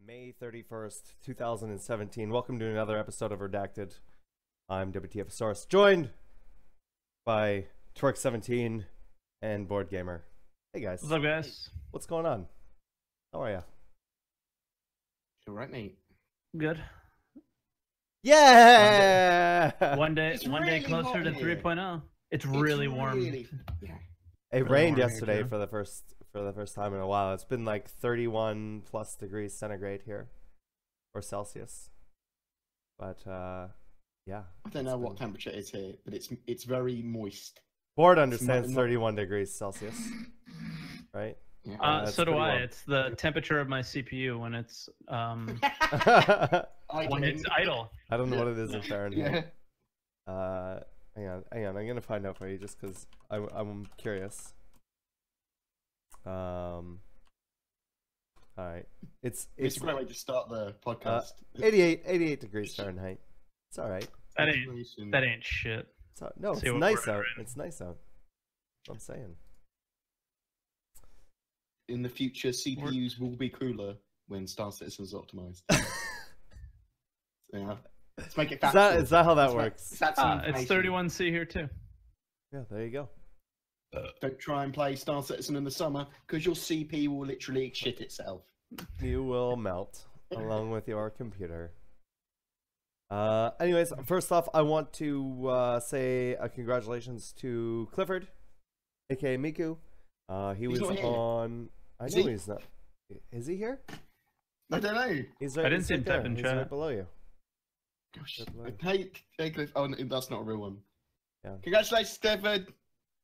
May 31st, 2017. Welcome to another episode of Redacted. I'm WTFOSAURUS, joined by Twerk17 and BoredGamer. Hey guys. What's up, guys? What's going on? How are ya? All right, mate. Good. Yeah! One day really closer to hot here. 3.0. It's really warm. Yeah. It really rained warm here, yesterday too. for the first time in a while. It's been like 31 plus degrees centigrade here, or Celsius. But yeah. I don't know what temperature it is here, but it's very moist. Board understands not- 31 degrees Celsius, right? Yeah. that's So do pretty I. warm. It's the temperature of my CPU when it's I when it's idle. don't know what it is in yeah. Fahrenheit. Hang on. I'm gonna find out for you just because I'm curious. All right. It's It's a great way to start the podcast. 88 degrees Fahrenheit. It's all right. That ain't shit. No, it's See what nice we're out. in. It's nice out. That's what I'm saying. In the future, CPUs will be cooler when Star Citizen's optimized. Yeah. Let's make it Is factual. that how that Let's works? That's some It's information. 31C here too. Yeah, there you go. Don't try and play Star Citizen in the summer because your CPU will literally shit itself. You will melt along with your computer. Anyways, first off, I want to say congratulations to Clifford, aka Miku. He was not here. on. I Is know he? he's not. Is he here? I don't know. He's I right. didn't he's see him right there. type in He's chat. right below you. Gosh. Good luck. Hey, Cliff. Oh, no, that's not a real one. Yeah. Congratulations, Clifford,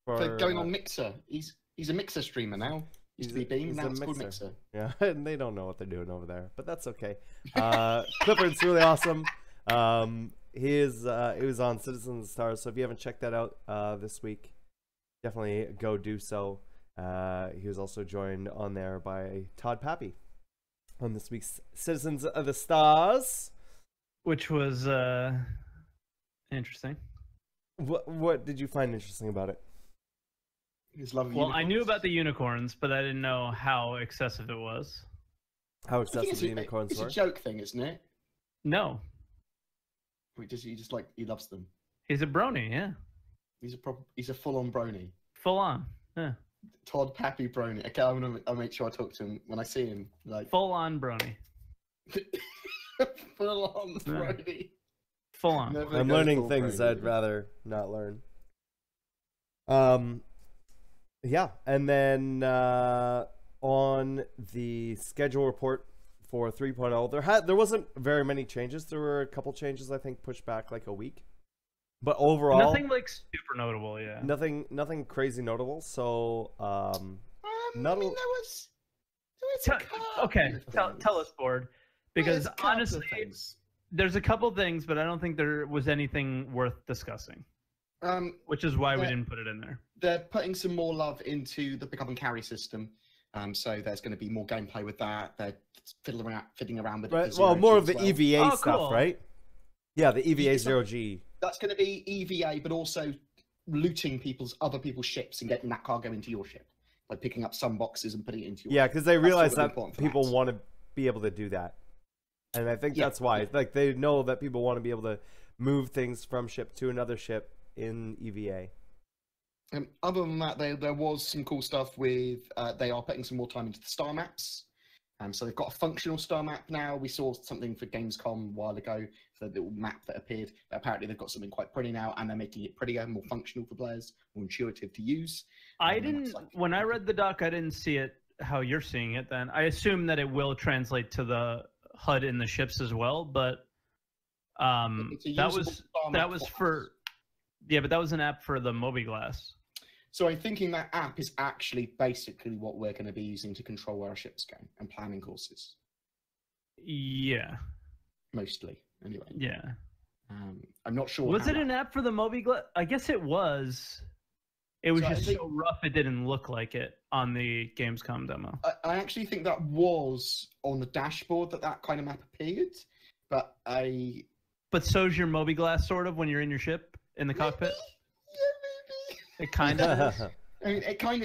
for going uh, on Mixer. He's a Mixer streamer now. Used to be Beam, now it's called Mixer. Yeah, and they don't know what they're doing over there, but that's okay. Clifford's really awesome. He was on Citizens of the Stars, so if you haven't checked that out this week, definitely go do so. He was also joined on there by Todd Pappy on this week's Citizens of the Stars. Which was interesting. What did you find interesting about it? His love of Well, I knew unicorns. about the unicorns, but I didn't know how excessive it was. How I think excessive it's the a, unicorns it's were? a joke thing, isn't it? No, He just like he loves them. he's a brony. Yeah, He's a full-on brony. full on. Yeah, Todd Pappy brony. Okay, I'll make sure I talk to him when I see him. Like full on brony. full-on brony. Full on. Never I'm go learning full things brony. I'd rather not learn. Yeah, and then on the schedule report for 3.0, there wasn't very many changes. There were a couple changes, I think, pushed back like a week. But overall, Nothing like super notable. Yeah. nothing crazy notable. So I Not mean, a- there was a couple Okay, of tell things. us, Board, because There's a couple of honestly, things. there's a couple things, but I don't think there was anything worth discussing, which is why we Yeah. didn't put it in there. They're putting some more love into the pick up and carry system. So there's going to be more gameplay with that. They're fiddling around with it. right, for well, zero more G of the as well. EVA Oh, stuff, cool. right? Yeah, the EVA It's not- 0G. That's going to be EVA, but also looting other people's ships and getting that cargo into your ship, like picking up some boxes and putting it into your. Yeah, because they That's realize sort of that important for people that. want to be able to do that, and I think Yeah, that's why. yeah. Like they know that people want to be able to move things from ship to another ship in E EVA. Other than that, there was some cool stuff with. They are putting some more time into the star maps. So they've got a functional star map now. We saw something for Gamescom a while ago, the little map that appeared. But apparently they've got something quite pretty now, and they're making it prettier, more functional for players, more intuitive to use. I And didn't. that's like- When I read the doc, I didn't see it how you're seeing it. Then I assume that it will translate to the HUD in the ships as well. But It's a that usable was star that map was for for us. yeah, but that was an app for the MobiGlass. So I'm thinking that app is actually basically what we're going to be using to control where our ships go and planning courses, Yeah, mostly. Anyway, yeah. I'm not sure. Was how it an app for the MobiGlass? I guess it was. It was So I just think- so rough it didn't look like it on the Gamescom demo. I actually think that was on the dashboard that kind of map appeared, but But so's your MobiGlass sort of when you're in your ship in the cockpit. Yeah, It kind of is. maybe. I mean,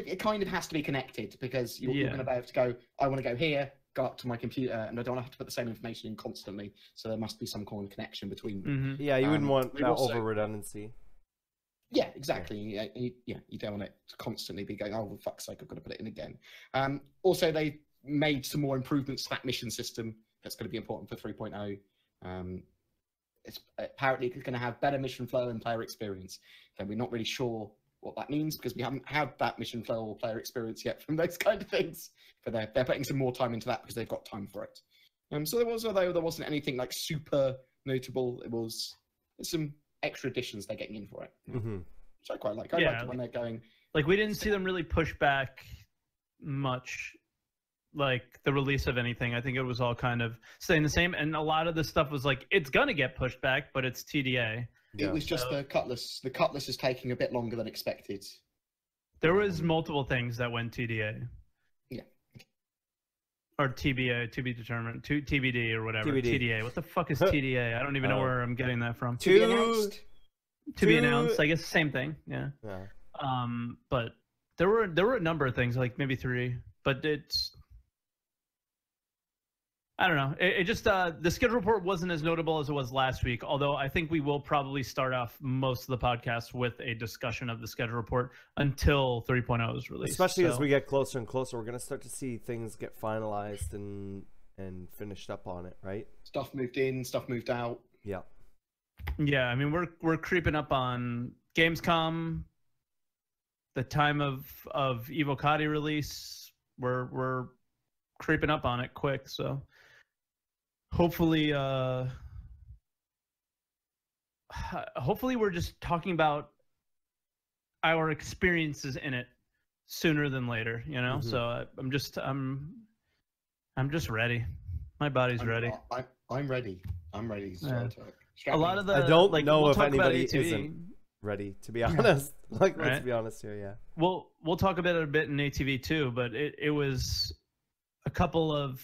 it kind of has to be connected because you're Yeah. going to be able to go. I want to go here. go up to my computer and I don't have to put the same information in constantly. So there must be some kind of connection between them. Yeah, you wouldn't want that also, over redundancy. Yeah, exactly. Yeah, you don't want it to constantly be going, oh, for fuck's sake, I've got to put it in again. Also, they made some more improvements to that mission system. That's going to be important for 3.0. It's apparently going to have better mission flow and player experience. And we're not really sure what that means because we haven't had that mission flow or player experience yet from those kind of things. But they're putting some more time into that because they've got time for it. So although there wasn't anything like super notable, there's some extra additions they're getting in for it, which I quite like. I like when they're going. Like we didn't see them really push back much, like the release of anything. I think it was all kind of staying the same, and a lot of the stuff was like it's gonna get pushed back, but it's TDA. Yeah. It was just the Cutlass. The Cutlass is taking a bit longer than expected. There was multiple things that went TDA. Yeah. Or TBA, to be determined, TBD or whatever. TBD. TDA. What the fuck is TDA? I don't even know where I'm getting that from. To be announced. To be announced. I guess same thing. Yeah. Yeah. But there were a number of things, like maybe 3, but it's. I don't know. It just the schedule report wasn't as notable as it was last week. Although I think we will probably start off most of the podcast with a discussion of the schedule report until 3.0 is released. Especially as we get closer and closer, we're gonna start to see things get finalized and finished up on it, right? Stuff moved in, stuff moved out. Yeah. Yeah, I mean we're creeping up on Gamescom. The time of Evocati release, we're creeping up on it quick. So. Hopefully we're just talking about our experiences in it sooner than later, you know. So I'm just ready. My body's ready. I'm ready. I'm ready. A lot of the I don't know we'll if talk about anybody ATV. isn't ready, to be honest. Like, let's Right? be honest here. Yeah. We'll talk about it a bit in ATV too, but it was a couple of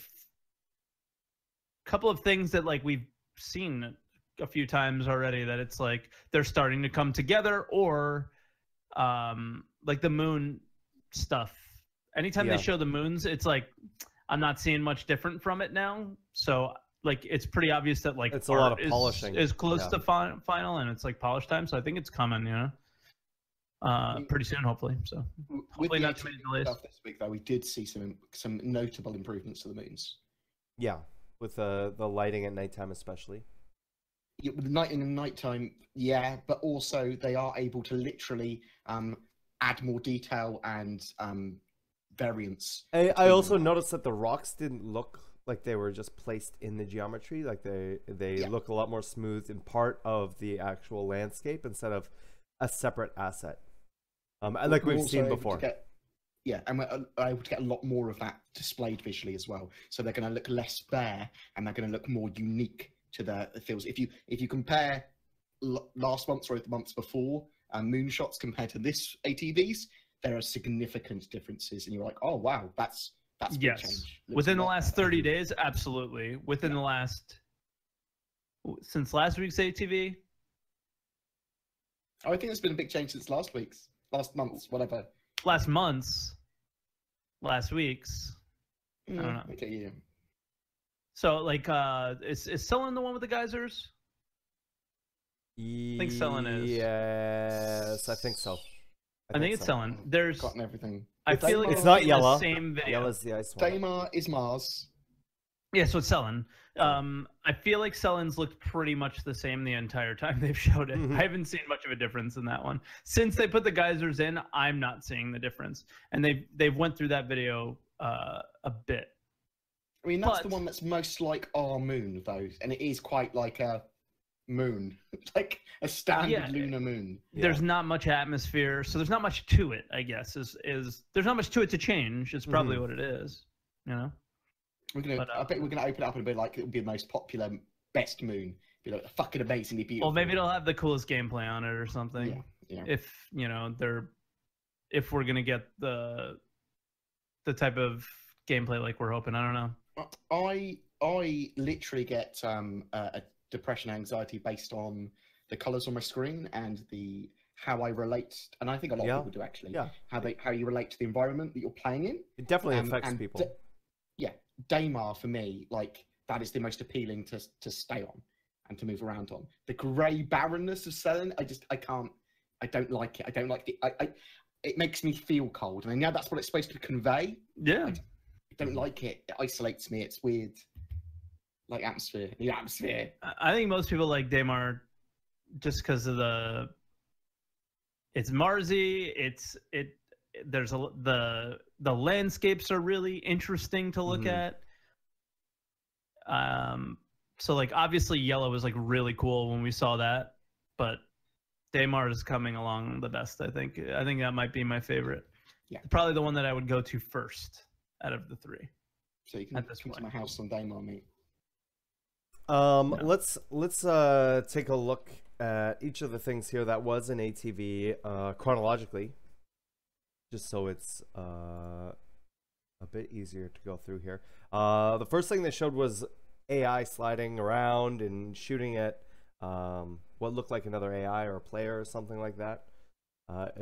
things that like we've seen a few times already, that it's like they're starting to come together, or like the moon stuff. Anytime they show the moons, it's like I'm not seeing much different from it now. So like it's pretty obvious that like it's a lot of polishing is close to final, and it's like polish time. So I think it's coming, you know, pretty soon, hopefully. So hopefully not too many delays. Stuff this week though, we did see some notable improvements to the moons. Yeah. With the lighting at nighttime, especially. Yeah, with the nighttime, yeah, but also they are able to literally add more detail and variance. I also noticed that the rocks didn't look like they were just placed in the geometry. Like they look a lot more smooth and part of the actual landscape instead of a separate asset. And like we've seen before. And we're able to get a lot more of that displayed visually as well. So they're going to look less bare, and they're going to look more unique to the fields. If you compare last month's or the months before moonshots compared to this ATVs, there are significant differences, and you're like, oh wow, that's a big change. Within the last 30 days, absolutely. Within the since last week's ATV. I think there's been a big change since last month's, whatever. Last week's. I don't know. Okay, yeah. So like, is Sullen the one with the geysers? I think Sullen is. Yes, I think so. I think it's Sullen. There's gotten everything. I feel like it's not yellow. The same video. Yellow's the ice one. Daymar is Mars. Yeah, so it's Sullen. I feel like Sullen's looked pretty much the same the entire time they've showed it. I haven't seen much of a difference in that one. Since they put the geysers in, I'm not seeing the difference. And they've went through that video a bit. I mean, that's the one that's most like our moon, though, and it is quite like a moon, like a standard lunar moon. There's not much atmosphere, so there's not much to it, I guess. There's not much to it to change. It's probably what it is, you know? I bet we're gonna open it up and be like, it would be the most popular, best moon. Be like fucking amazingly beautiful. Well, maybe it'll have the coolest gameplay on it or something. Yeah. If if we're gonna get the type of gameplay like we're hoping, I don't know. I literally get a depression, anxiety based on the colors on my screen and how I relate, and I think a lot of people do actually. How you relate to the environment that you're playing in. It definitely affects people. Daymar for me, like that is the most appealing to stay on and to move around on. The grey barrenness of Selen, I don't like it. I don't like it. It makes me feel cold, and I know that's what it's supposed to convey. Yeah. I don't like it. It isolates me. It's weird. Like atmosphere. The atmosphere. I think most people like Daymar just because of it's Marsy. There's the landscapes are really interesting to look at. So like obviously yellow was like really cool when we saw that, but Daymar is coming along the best. I think that might be my favorite. Yeah, probably the one that I would go to first out of the three. So you can come to my house on Daymar, mate. Let's take a look at each of the things here that was in ATV chronologically, just so it's a bit easier to go through here. The first thing they showed was AI sliding around and shooting at what looked like another AI or a player or something like that.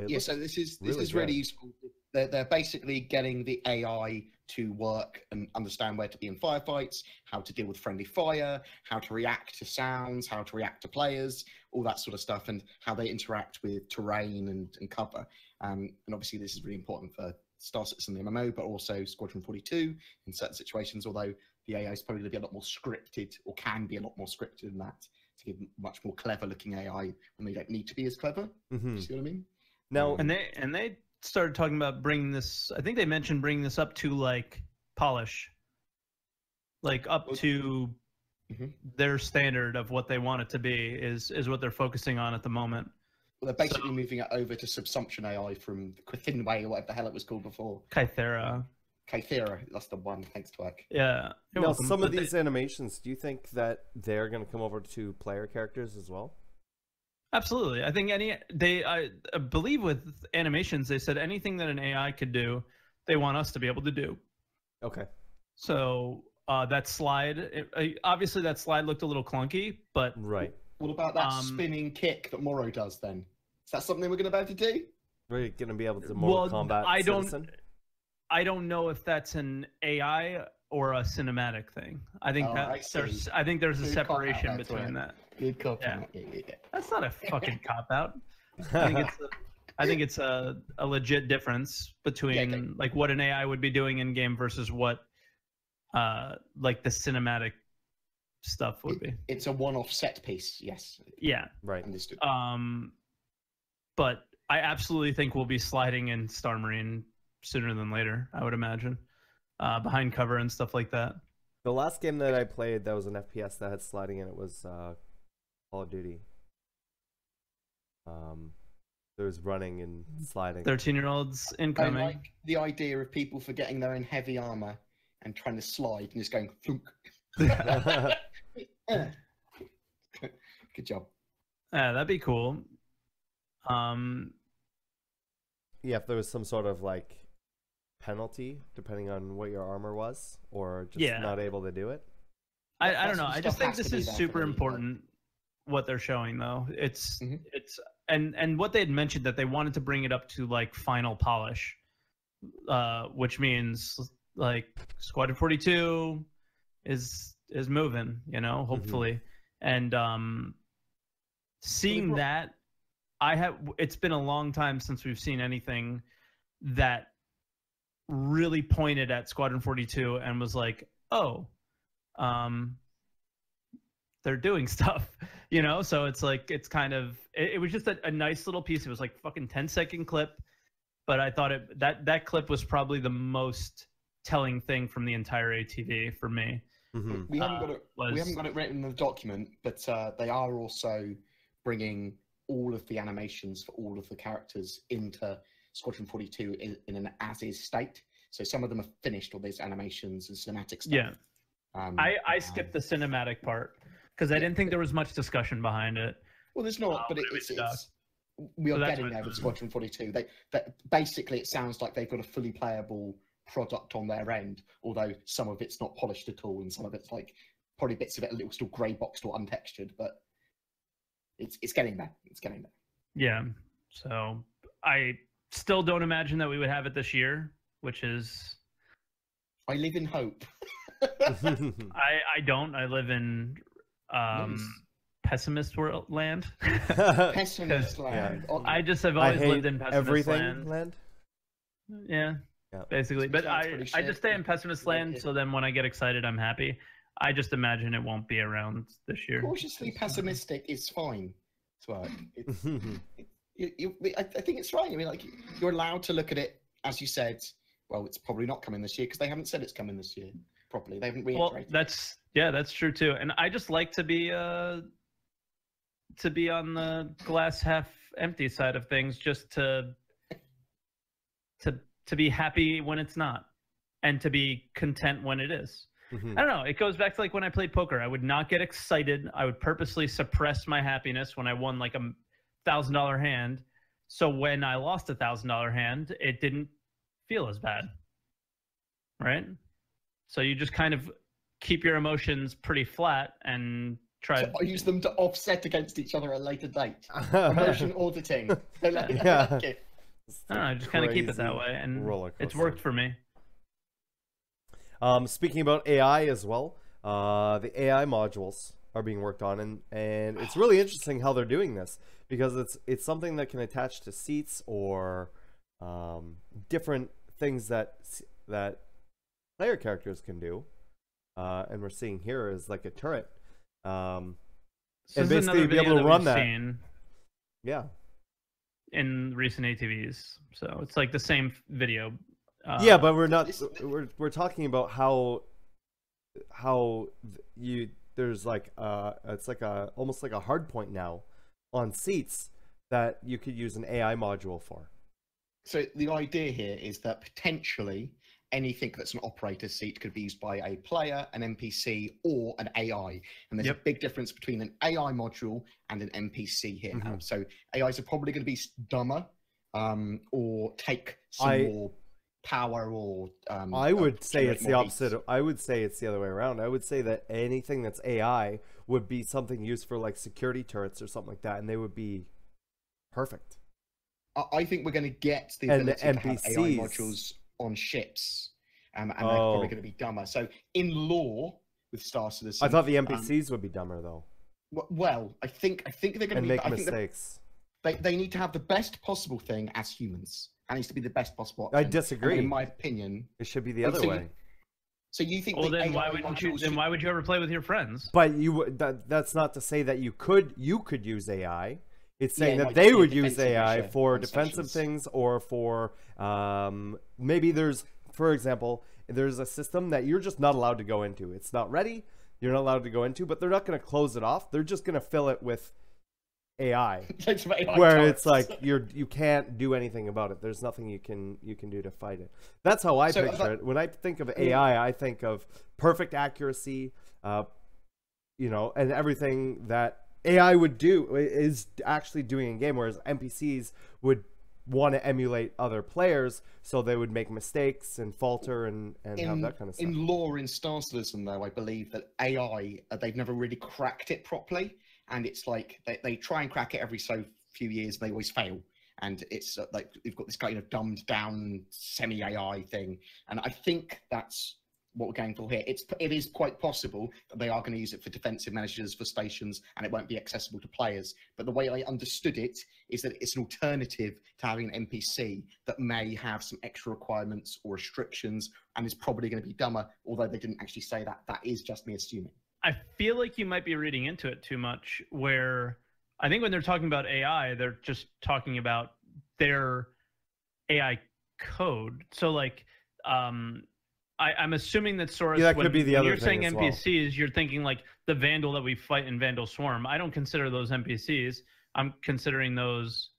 Yeah, so this is really useful. They're basically getting the AI to work and understand where to be in firefights, how to deal with friendly fire, how to react to sounds, how to react to players, all that sort of stuff, and how they interact with terrain and cover. And obviously this is really important for Star Citizen the MMO, but also Squadron 42 in certain situations, although the AI is probably going to be a lot more scripted, or can be a lot more scripted than that, to give much more clever looking AI when they don't need to be as clever. You see what I mean? Now, and they started talking about bringing this. I think they mentioned bringing this up to like polish, like up to their standard of what they want it to be is what they're focusing on at the moment. Well, they're basically moving it over to subsumption AI from the Thinway or whatever the hell it was called before. Kythera, that's the one. Thanks, Twerk. Yeah. Now, some of these animations, do you think that they're going to come over to player characters as well? Absolutely. I think I believe with animations, they said anything that an AI could do, they want us to be able to do. Okay. So that slide, obviously that slide looked a little clunky, but right. What about that spinning kick that Morrow does then? Is that something we're going to be able to do? We're going to be able to Mortal Kombat Citizen? I don't know if that's an AI or a cinematic thing. I think there's a separation between that. Good cop. Yeah. That's not a fucking cop out. I think it's a legit difference between like what an AI would be doing in game versus what like the cinematic stuff would be. It's a one-off set piece, yes. Yeah. Right. Understood. But I absolutely think we'll be sliding in Star Marine sooner than later, I would imagine. Behind cover and stuff like that. The last game that I played that was an FPS that had sliding in it was Call of Duty. There was running and sliding. 13-year-olds incoming. I like the idea of people forgetting they're in heavy armor and trying to slide and just going flunk. Good job. Yeah, that'd be cool. Yeah, if there was some sort of like penalty depending on what your armor was, or just not able to do it. I don't know. I just think this is super important what they're showing though. It's and what they had mentioned that they wanted to bring it up to like final polish, which means like Squadron 42 is moving, you know, hopefully. And seeing that, it's been a long time since we've seen anything that really pointed at Squadron 42 and was like, oh, they're doing stuff, you know? So it's like, it's kind of, it was just a nice little piece. It was like fucking 10-second clip, but I thought that clip was probably the most telling thing from the entire ATV for me. We haven't got it written in the document, but they are also bringing all of the animations for all of the characters into Squadron 42 in an as-is state. So some of them are finished, all these animations and cinematic stuff. Yeah. I skipped the cinematic part because I didn't think there was much discussion behind it. Well, there's not, but we are getting there with Squadron 42. Basically, it sounds like they've got a fully playable product on their end, although some of it's not polished at all, and some of it's like probably bits of it a little still grey boxed or untextured, but it's getting there. It's getting there. Yeah. So I still don't imagine that we would have it this year, which is. I live in hope. I don't. I live in pessimist world land. Pessimist land. Yeah. I just have I always hate lived in pessimist everything land. Yeah, Yeah. basically. But Sounds I pretty I just stay in shit. pessimist Yeah, land. yeah. So then when I get excited, I'm happy. I just imagine it won't be around this year. Cautiously pessimistic is fine. It's right. I think it's right. I mean, like, you're allowed to look at it, as you said. Well, it's probably not coming this year because they haven't said it's coming this year properly. They haven't reiterated. Well, that's true too. And I just like to be on the glass half empty side of things, just to be happy when it's not, and to be content when it is. I don't know. It goes back to like when I played poker. I would not get excited. I would purposely suppress my happiness when I won like $1,000 hand. So when I lost $1,000 hand, it didn't feel as bad, right? So you just kind of keep your emotions pretty flat and try. So I use them to offset against each other at a later date. Emotion auditing. I like it. I don't know. I just kind of keep it that way, and it's worked for me. Speaking about AI as well, the AI modules are being worked on, and it's really interesting how they're doing this, because it's something that can attach to seats or different things that player characters can do, and we're seeing here is like a turret, So and this is basically another be able video to run we've that. seen Yeah, in recent ATVs. So it's like the same video. yeah, but we're not. We're talking about how there's like it's like almost like a hard point now on seats that you could use an AI module for. So the idea here is that potentially anything that's an operator seat could be used by a player, an NPC, or an AI. And there's a big difference between an AI module and an NPC here. So AIs are probably going to be dumber, or take some more power, or I would say it's the opposite. Heat. I would say it's the other way around. I would say that anything that's AI would be something used for like security turrets or something like that, and they would be perfect. I think we're going to get the ability to have AI modules on ships, and they're probably going to be dumber. So in lore with Star Citizen, I thought the NPCs would be dumber though. Well, I think they're going to make mistakes. They need to have the best possible thing as humans. It needs to be the best possible option. I disagree. And in my opinion, it should be the other way. So you think? Well, then why wouldn't you? Then why would you ever play with your friends? But that's not to say that you could use AI. It's saying that they would use AI for defensive things, or for maybe for example, there's a system that you're just not allowed to go into. It's not ready. You're not allowed to go into, but they're not going to close it off. They're just going to fill it with AI, where it's like you can't do anything about it. There's nothing you can do to fight it. That's how I picture it. When I think of AI, I think of perfect accuracy, and everything that AI would do is actually doing in game, whereas NPCs would want to emulate other players, so they would make mistakes and falter and have that kind of stuff. In lore in Star Citizen, though, I believe that AI, they've never really cracked it properly, and it's like they try and crack it every so few years, and they always fail. And it's like we've got this kind of dumbed down semi-AI thing, and I think that's what we're going for here. It is quite possible that they are going to use it for defensive measures for stations, and it won't be accessible to players. But the way I understood it is that it's an alternative to having an NPC that may have some extra requirements or restrictions, and is probably going to be dumber, although they didn't actually say that. That is just me assuming. I feel like you might be reading into it too much, where I think when they're talking about AI, they're just talking about their AI code. So like, I'm assuming that Soros, that could be the other you're saying thing as NPCs, well. You're thinking like the Vandal that we fight in Vandal Swarm. I don't consider those NPCs. I'm considering those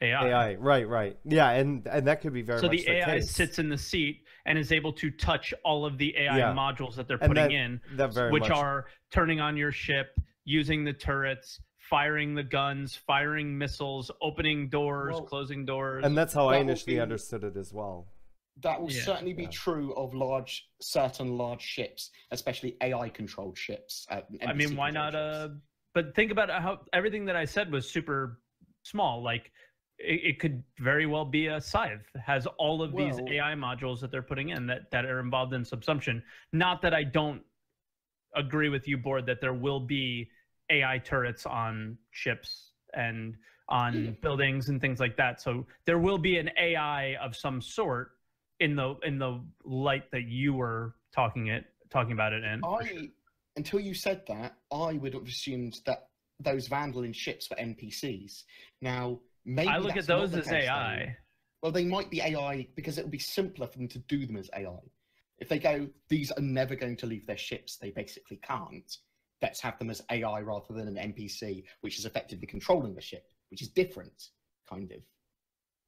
AI. Right. Yeah, and that could be very much the AI case. sits in the seat and is able to touch all of the AI modules that they're putting in, which are turning on your ship, using the turrets, firing the guns, firing missiles, opening doors, closing doors. And that's how I initially understood it as well. That will certainly be true of certain large ships, especially AI-controlled ships. I mean, why not? But think about how everything that I said was super small. Like it could very well be a Scythe has all of these Well- AI modules that they're putting in that are involved in subsumption. Not that I don't agree with you, Board, that there will be AI turrets on ships and on buildings and things like that. So there will be an AI of some sort in the light that you were talking about it in. Until you said that, I would have assumed that those Vandal in ships were NPCs. Now, maybe I look at that's not those the as case, AI. though. Well, they might be AI because it would be simpler for them to do them as AI. If they go, these are never going to leave their ships, they basically can't. Let's have them as AI rather than an NPC, which is effectively controlling the ship, which is different, kind of.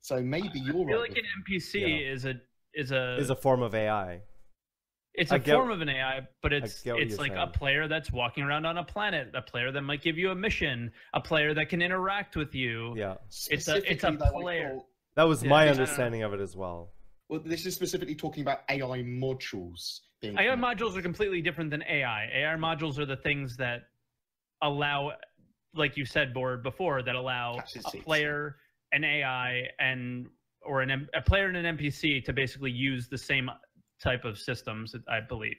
So maybe you're I feel right. like an NPC is a form of AI. It's a form of an AI, but it's like saying. a player that's walking around on a planet, a player that might give you a mission, a player that can interact with you. Yeah. It's a player. That was my understanding of it as well. Well, this is specifically talking about AI modules. AI modules are completely different than AI. AI modules are the things that allow, like you said, Board, before, that allow a player, an AI, or a player and an NPC to basically use the same type of systems, I believe,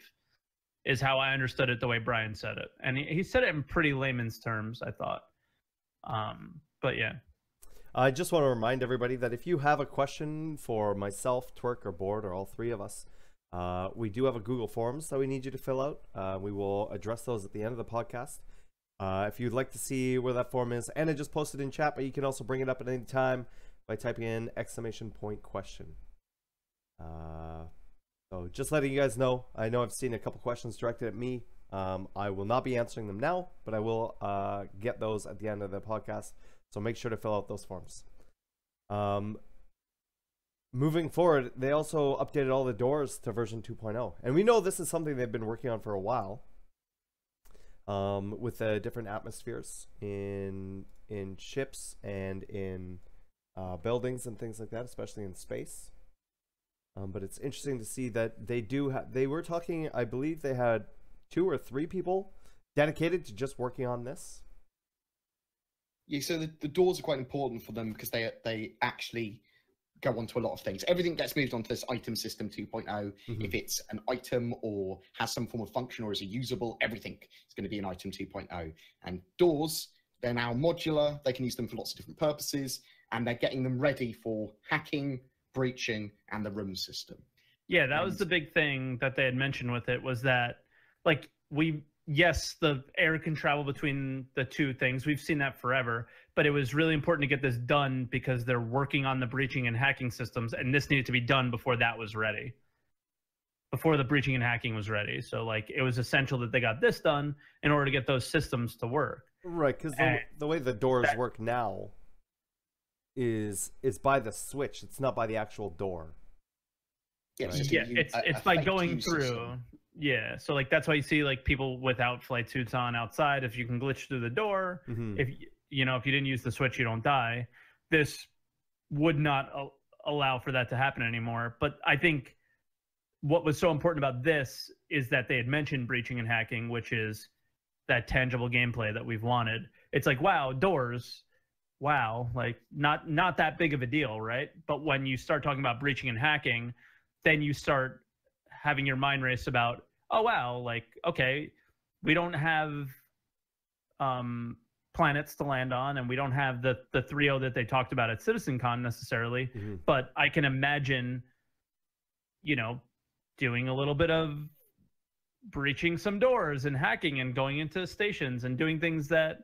is how I understood it the way Brian said it. And he said it in pretty layman's terms, I thought. But yeah. I just want to remind everybody that if you have a question for myself, Twerk, or Board, or all three of us, we do have a Google Forms that we need you to fill out. We will address those at the end of the podcast. If you'd like to see where that form is, Anna just posted in chat, but you can also bring it up at any time by typing in !question. So just letting you guys know, I know I've seen a couple questions directed at me. I will not be answering them now, but I will get those at the end of the podcast. So make sure to fill out those forms. Moving forward, they also updated all the doors to version 2.0. And we know this is something they've been working on for a while. With the different atmospheres in ships and in buildings and things like that, especially in space. But it's interesting to see that they were talking, I believe they had 2 or 3 people dedicated to just working on this. Yeah, so the doors are quite important for them because they actually go onto a lot of things. Everything gets moved onto this item system 2.0. Mm-hmm. If it's an item or has some form of function or is a usable, everything is going to be an item 2.0. And doors, they're now modular. They can use them for lots of different purposes, and they're getting them ready for hacking, breaching, and the room system. Yeah, that was the big thing that they had mentioned with it, was that, like, yes, the air can travel between the two things. We've seen that forever, but it was really important to get this done because they're working on the breaching and hacking systems, and this needed to be done before that was ready. Before the breaching and hacking was ready. So, like, it was essential that they got this done in order to get those systems to work. Right, because the way the doors work now is by the switch. It's not by the actual door. Yeah, right? It's by going through. System. Yeah, so like that's why you see like people without flight suits on outside. If you can glitch through the door, if you didn't use the switch, you don't die. This would not allow for that to happen anymore. But I think what was so important about this is that they had mentioned breaching and hacking, which is that tangible gameplay that we've wanted. It's like, wow, doors, wow, like not that big of a deal, right? But when you start talking about breaching and hacking, then you start having your mind race about, oh wow, like, okay, we don't have planets to land on, and we don't have the 3.0 that they talked about at CitizenCon necessarily, but I can imagine, doing a little bit of breaching some doors and hacking and going into stations and doing things that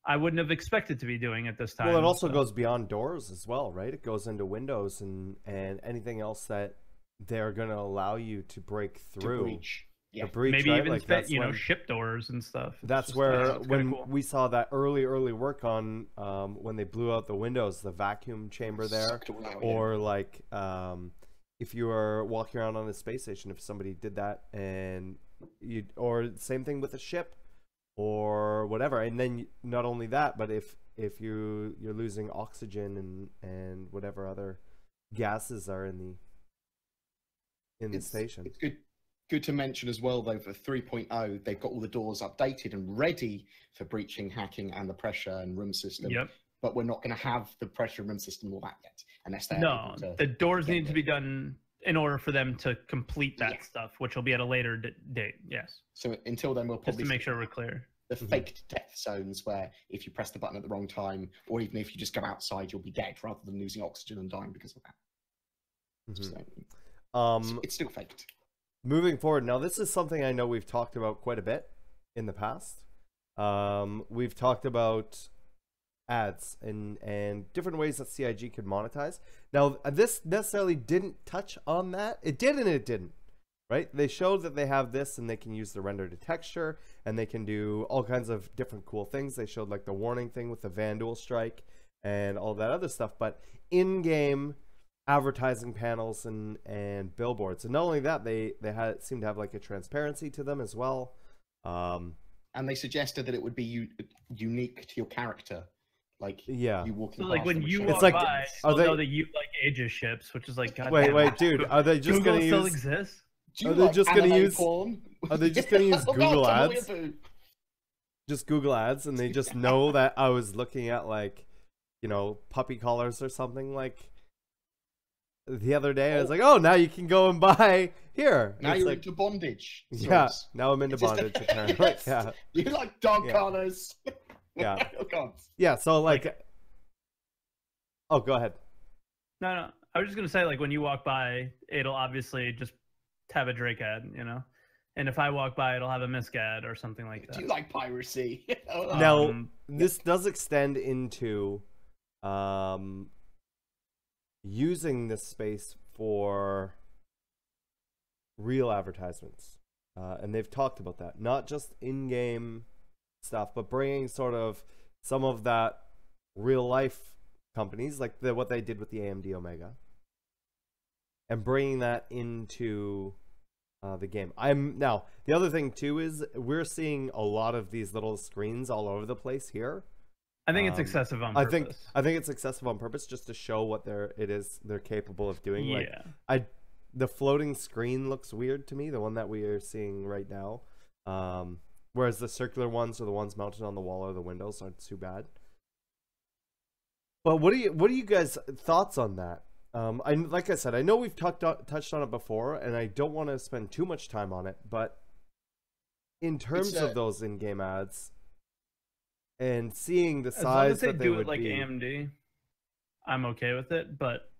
I wouldn't have expected to be doing at this time. Well, it also goes beyond doors as well, right? It goes into windows and anything else that they're going to allow you to break through. To breach. Yeah. Breach, maybe right? even like ship doors and stuff. That's where when we saw that early work on when they blew out the windows, the vacuum chamber there, or like if you were walking around on a space station, if somebody did that, and or same thing with a ship or whatever, and then not only that, but if you're losing oxygen and whatever other gases are in the station. It's good to mention as well, though, for 3.0, they've got all the doors updated and ready for breaching, hacking, and the pressure and room system. Yep. but we're not going to have the pressure room system and all that yet, unless they're No, able to the doors get need to it. be done in order for them to complete that Yeah. stuff, which will be at a later date. Yes, So until then, we'll just probably to make sure we're clear. the faked death zones where if you press the button at the wrong time, or even if you just go outside, you'll be dead rather than losing oxygen and dying because of that. So, it's still faked. Moving forward, now this is something I know we've talked about quite a bit in the past. We've talked about ads and different ways that CIG could monetize. Now, this necessarily didn't touch on that. It did and it didn't, right? They showed that they have this and they can use the render to texture and they can do all kinds of different cool things. They showed like the warning thing with the Vandal strike and all that other stuff, but in-game advertising panels and billboards. And not only that, they seemed to have like a transparency to them as well. And they suggested that it would be unique to your character. Like, yeah. you walking So like past when them, you which walk is- like- by, are you'll they- know that you like Aegis ships, which is like, God Wait, damn, wait, dude, are they just Google gonna still use? exists? Do you Are they like just gonna anime use- porn? Are they just gonna use Oh, Google God, ads? Tomoya Boo. Just Google ads, and they just know that I was looking at like, you know, puppy collars or something like. The other day, I was like, "Oh, now you can go and buy here." Now It's you're like, into bondage. yeah. stores. Now I'm into It's just- bondage apparently. Yes. Yeah, You like dog Yeah. collars. Yeah. Oh, God. yeah. So like, oh, go ahead. No. I was just gonna say, like, when you walk by, it'll obviously just have a Drake ad, you know, and if I walk by, it'll have a Misk ad or something like Do that. you like piracy? Oh, Now, Um, this does extend into using this space for real advertisements. And they've talked about that. Not just in-game stuff, but bringing sort of some of that real-life companies, like what they did with the AMD Omega, and bringing that into the game. Now, the other thing, too, is we're seeing a lot of these little screens all over the place here. I think it's excessive on I purpose. think it's excessive on purpose just to show what they're capable of doing. Yeah. Like the floating screen looks weird to me, the one that we are seeing right now. Whereas the circular ones or the ones mounted on the wall or the windows aren't too bad. But what are you guys thoughts on that? Like I said, I know we've touched on it before, and I don't want to spend too much time on it. But in terms of those in-game ads, and seeing the As long size as they that they do would it like be, AMD, I'm okay with it. But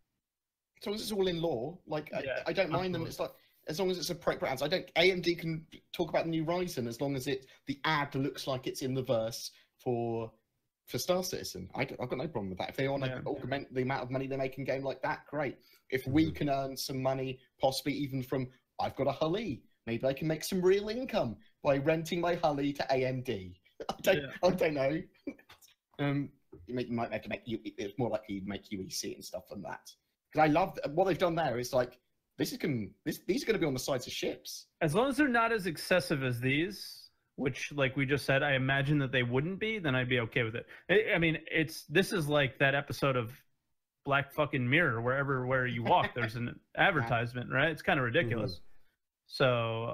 as long as it's all in law, like Yeah, I don't mind them. absolutely. It's like as long as it's appropriate ads. AMD can talk about the new Ryzen as long as the ad looks like it's in the verse for Star Citizen. I've got no problem with that. If they want to Yeah. augment the amount of money they make in game like that, great. If we can earn some money, possibly even from I've got a Hully, maybe I can make some real income by renting my Hully to AMD. I don't know. You might have to make you. It's more likely you'd make UEC and stuff than that. Because I love what they've done there. Is like these are going to be on the sides of ships. as long as they're not as excessive as these, which, like we just said, I imagine that they wouldn't be, then I'd be okay with it. I mean, this is like that episode of Black fucking Mirror, where you walk, there's an advertisement, right? It's kind of ridiculous. So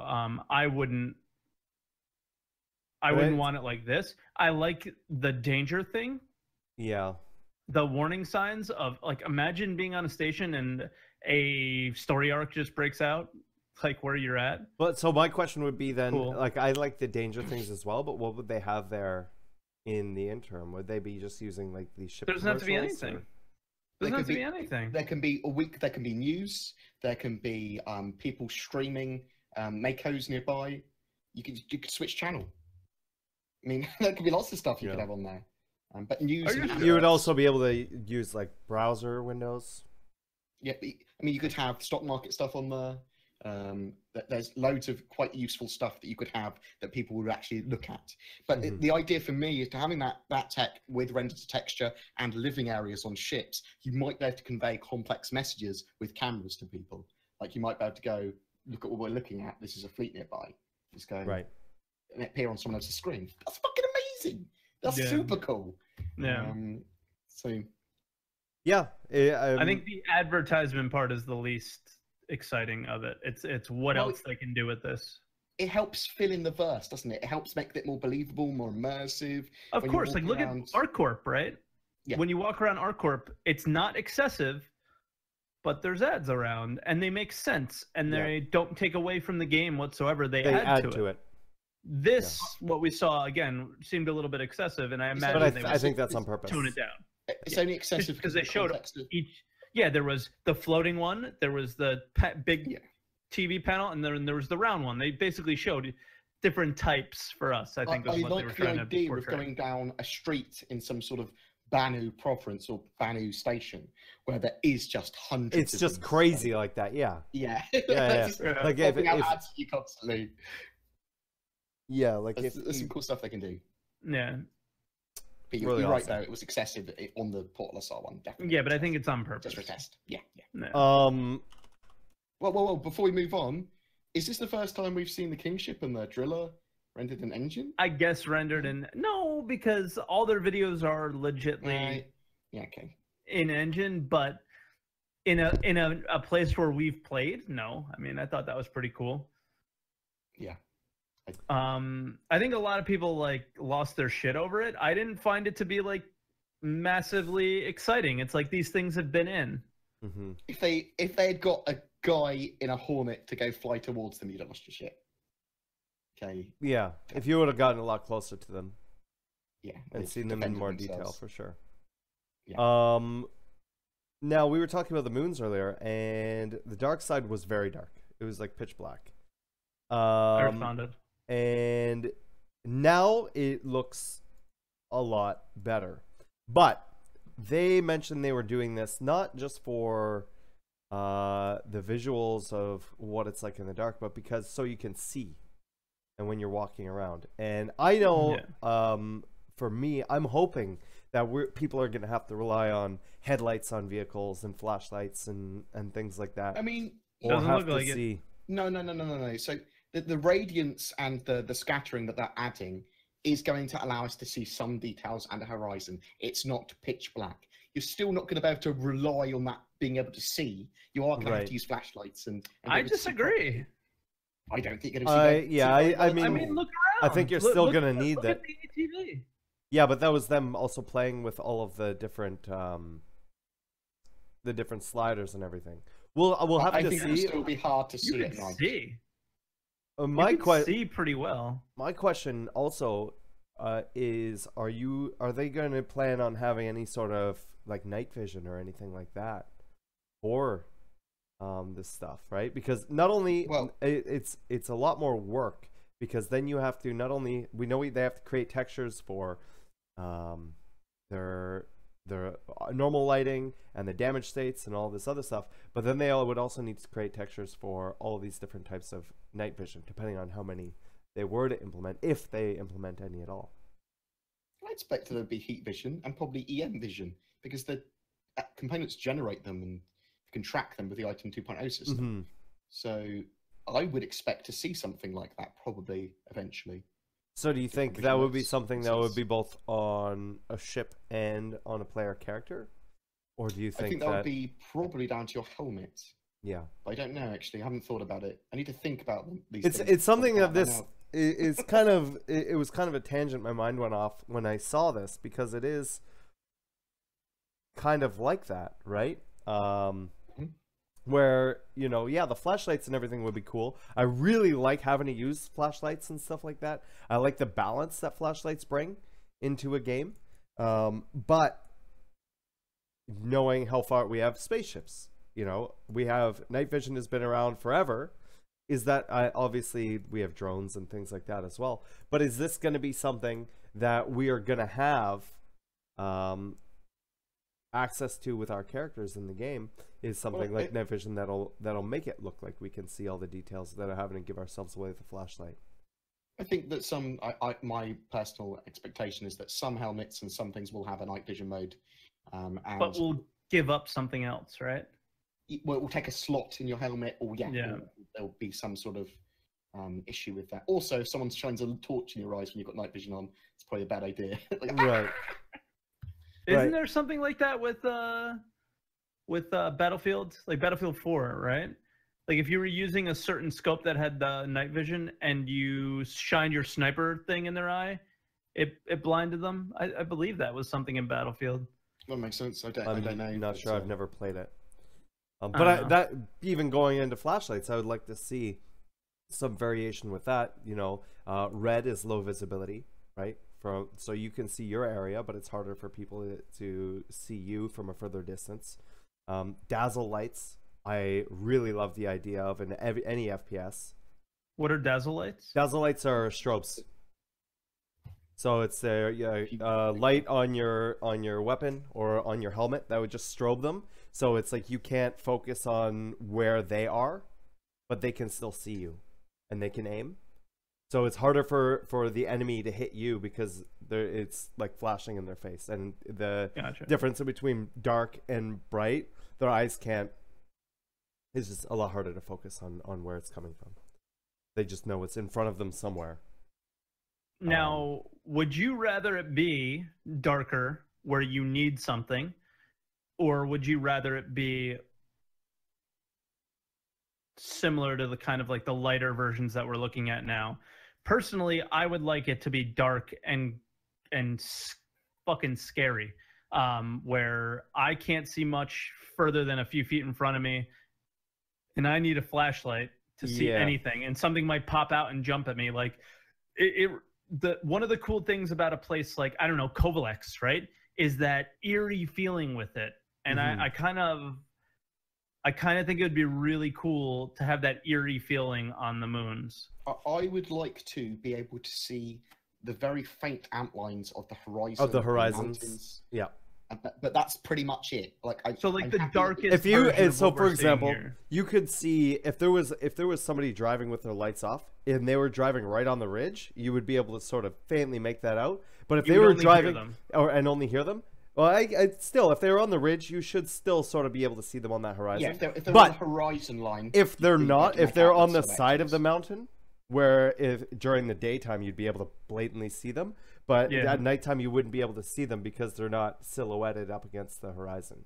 I wouldn't want it like this. I like the danger thing. yeah. The warning signs of, like, imagine being on a station and a story arc just breaks out, like where you're at. But so my question would be then, Cool. like, I like the danger things as well, but what would they have there in the interim? Would they be just using like these ship? There doesn't have to be commercials, anything. or- Doesn't There have could to be anything. There can be a week. There can be news. There can be people streaming Makos nearby. You could switch channel. I mean, there could be lots of stuff you could Yeah. have on there. But news. Are you and sure? You would alerts- also be able to use like browser windows. Yeah, I mean, you could have stock market stuff on there. There's loads of quite useful stuff that you could have that people would actually look at. But the idea for me is to having that tech with render to texture and living areas on ships, you might be able to convey complex messages with cameras to people. Like you might be able to go, look at what we're looking at. This is a fleet nearby. Just go Right. and appear on someone else's screen. That's fucking amazing. That's Yeah. super cool. Yeah. So Yeah. I think the advertisement part is the least exciting of it. It's what Well, else they can do with this. it helps fill in the verse, doesn't it? It helps make it more believable, more immersive. Of when you course, like walk look around- at ArcCorp, right? Yeah. when you walk around ArcCorp, it's not excessive, but there's ads around, and they make sense, and they don't take away from the game whatsoever. They add to it. This, what we saw again, seemed a little bit excessive, and I imagine I think that's on purpose. Tone it down. It's only excessive because they showed each. Yeah, there was the floating one, there was the big TV panel, and then there was the round one. They basically showed different types for us. I think was what they were trying to portray. Of going down a street in some sort of Banu province or Banu station where there is just hundreds. It's just crazy like that. Yeah. Yeah. Like if ads to you constantly. Yeah, like there's some cool stuff they can do. Yeah. But you're right though, it was excessive on the Portal SR one, definitely. Yeah, but I think it's on purpose. Just for test. Yeah. No. Well, before we move on, is this the first time we've seen the Kingship and the Driller rendered in engine? I guess rendered in no, because all their videos are legitly in engine, but in a place where we've played, no. I mean, I thought that was pretty cool. Yeah. I think a lot of people like lost their shit over it. I didn't find it to be like massively exciting. It's like these things have been in. Mm-hmm. If they had got a guy in a Hornet to go fly towards them, you'd have lost your shit. Okay. Yeah, if you would have gotten a lot closer to them. Yeah. And seen them in more detail for sure. Yeah. Now we were talking about the moons earlier, and the dark side was very dark. It was like pitch black. I found it. And now it looks a lot better. But they mentioned they were doing this not just for the visuals of what it's like in the dark, but because so you can see and when you're walking around. And I know for me, I'm hoping that people are going to have to rely on headlights on vehicles and flashlights and things like that. I mean, or have to see. No. So the radiance and the scattering that they're adding is going to allow us to see some details and a horizon. It's not pitch black. You're still not going to be able to rely on that being able to see. You are going to have to use flashlights. And I disagree. I don't think you're going to see I mean, look around. I think you're still going to need look that. At the TV. Yeah, but that was them also playing with all of the different sliders and everything. We'll have to see. It'll still be hard to see at night. My question, see pretty well. My question also is: are they going to plan on having any sort of like night vision or anything like that for this stuff? Right? Because not only it's a lot more work, because then you have to not only they have to create textures for their normal lighting and the damage states and all this other stuff, but then they would also need to create textures for all of these different types of night vision, depending on how many they were to implement, if they implement any at all. I expect there'd be heat vision and probably EM vision, because the components generate them and can track them with the Item 2.0 system. Mm-hmm. So I would expect to see something like that probably eventually. So do you think that would be something that would be both on a ship and on a player character? Or do you think I think that would be probably down to your helmet. Yeah. But I don't know, actually. I haven't thought about it. I need to think about these things. It's something that this is kind of... It was kind of a tangent my mind went off when I saw this, because it is kind of like that, right? Where, the flashlights and everything would be cool. I really like having to use flashlights and stuff like that. I like the balance that flashlights bring into a game. But knowing how far we have spaceships, we have night vision has been around forever. Is that obviously we have drones and things like that as well. But is this going to be something that we are going to have access to with our characters in the game? Is something like night vision that'll make it look like we can see all the details without having to give ourselves away with a flashlight? I think that my personal expectation is that some helmets and some things will have a night vision mode. But we'll give up something else, right? Well, it will take a slot in your helmet, or there'll be some sort of issue with that. Also, if someone shines a torch in your eyes when you've got night vision on, it's probably a bad idea. Right. Isn't there something like that with Battlefield, like Battlefield 4, right? Like if you were using a certain scope that had the night vision and you shined your sniper thing in their eye, it blinded them. I believe that was something in Battlefield. That makes sense. I don't know. I'm not sure. I've never played it. That even going into flashlights, I would like to see some variation with that. You know, red is low visibility, right? So you can see your area, but it's harder for people to see you from a further distance. Dazzle lights, I really love the idea of in any FPS. What are dazzle lights? Dazzle lights are strobes. So it's a light on your weapon or on your helmet that would just strobe them. So it's like you can't focus on where they are, but they can still see you, and they can aim. So it's harder for the enemy to hit you because it's like flashing in their face. And the difference between dark and bright, their eyes can't. It's just a lot harder to focus on where it's coming from. They just know it's in front of them somewhere. Now, would you rather it be darker where you need something, or would you rather it be similar to the kind of like the lighter versions that we're looking at now? Personally, I would like it to be dark and fucking scary, where I can't see much further than a few feet in front of me, and I need a flashlight to see anything, and something might pop out and jump at me. Like one of the cool things about a place like, I don't know, Kovalex, right, is that eerie feeling with it, and I kind of think it would be really cool to have that eerie feeling on the moons. I would like to be able to see the very faint outlines of the horizon. Of the horizons, yeah. But that's pretty much it. Like the darkest. If you for example, you could see if there was somebody driving with their lights off and they were driving right on the ridge, you would be able to sort of faintly make that out. But if they were driving and only hear them, well, I still, if they're on the ridge, you should still sort of be able to see them on that horizon. Yeah, if they're on the horizon line. If they're not, if they're on the side of the mountain, where if during the daytime you'd be able to blatantly see them, but at nighttime you wouldn't be able to see them because they're not silhouetted up against the horizon.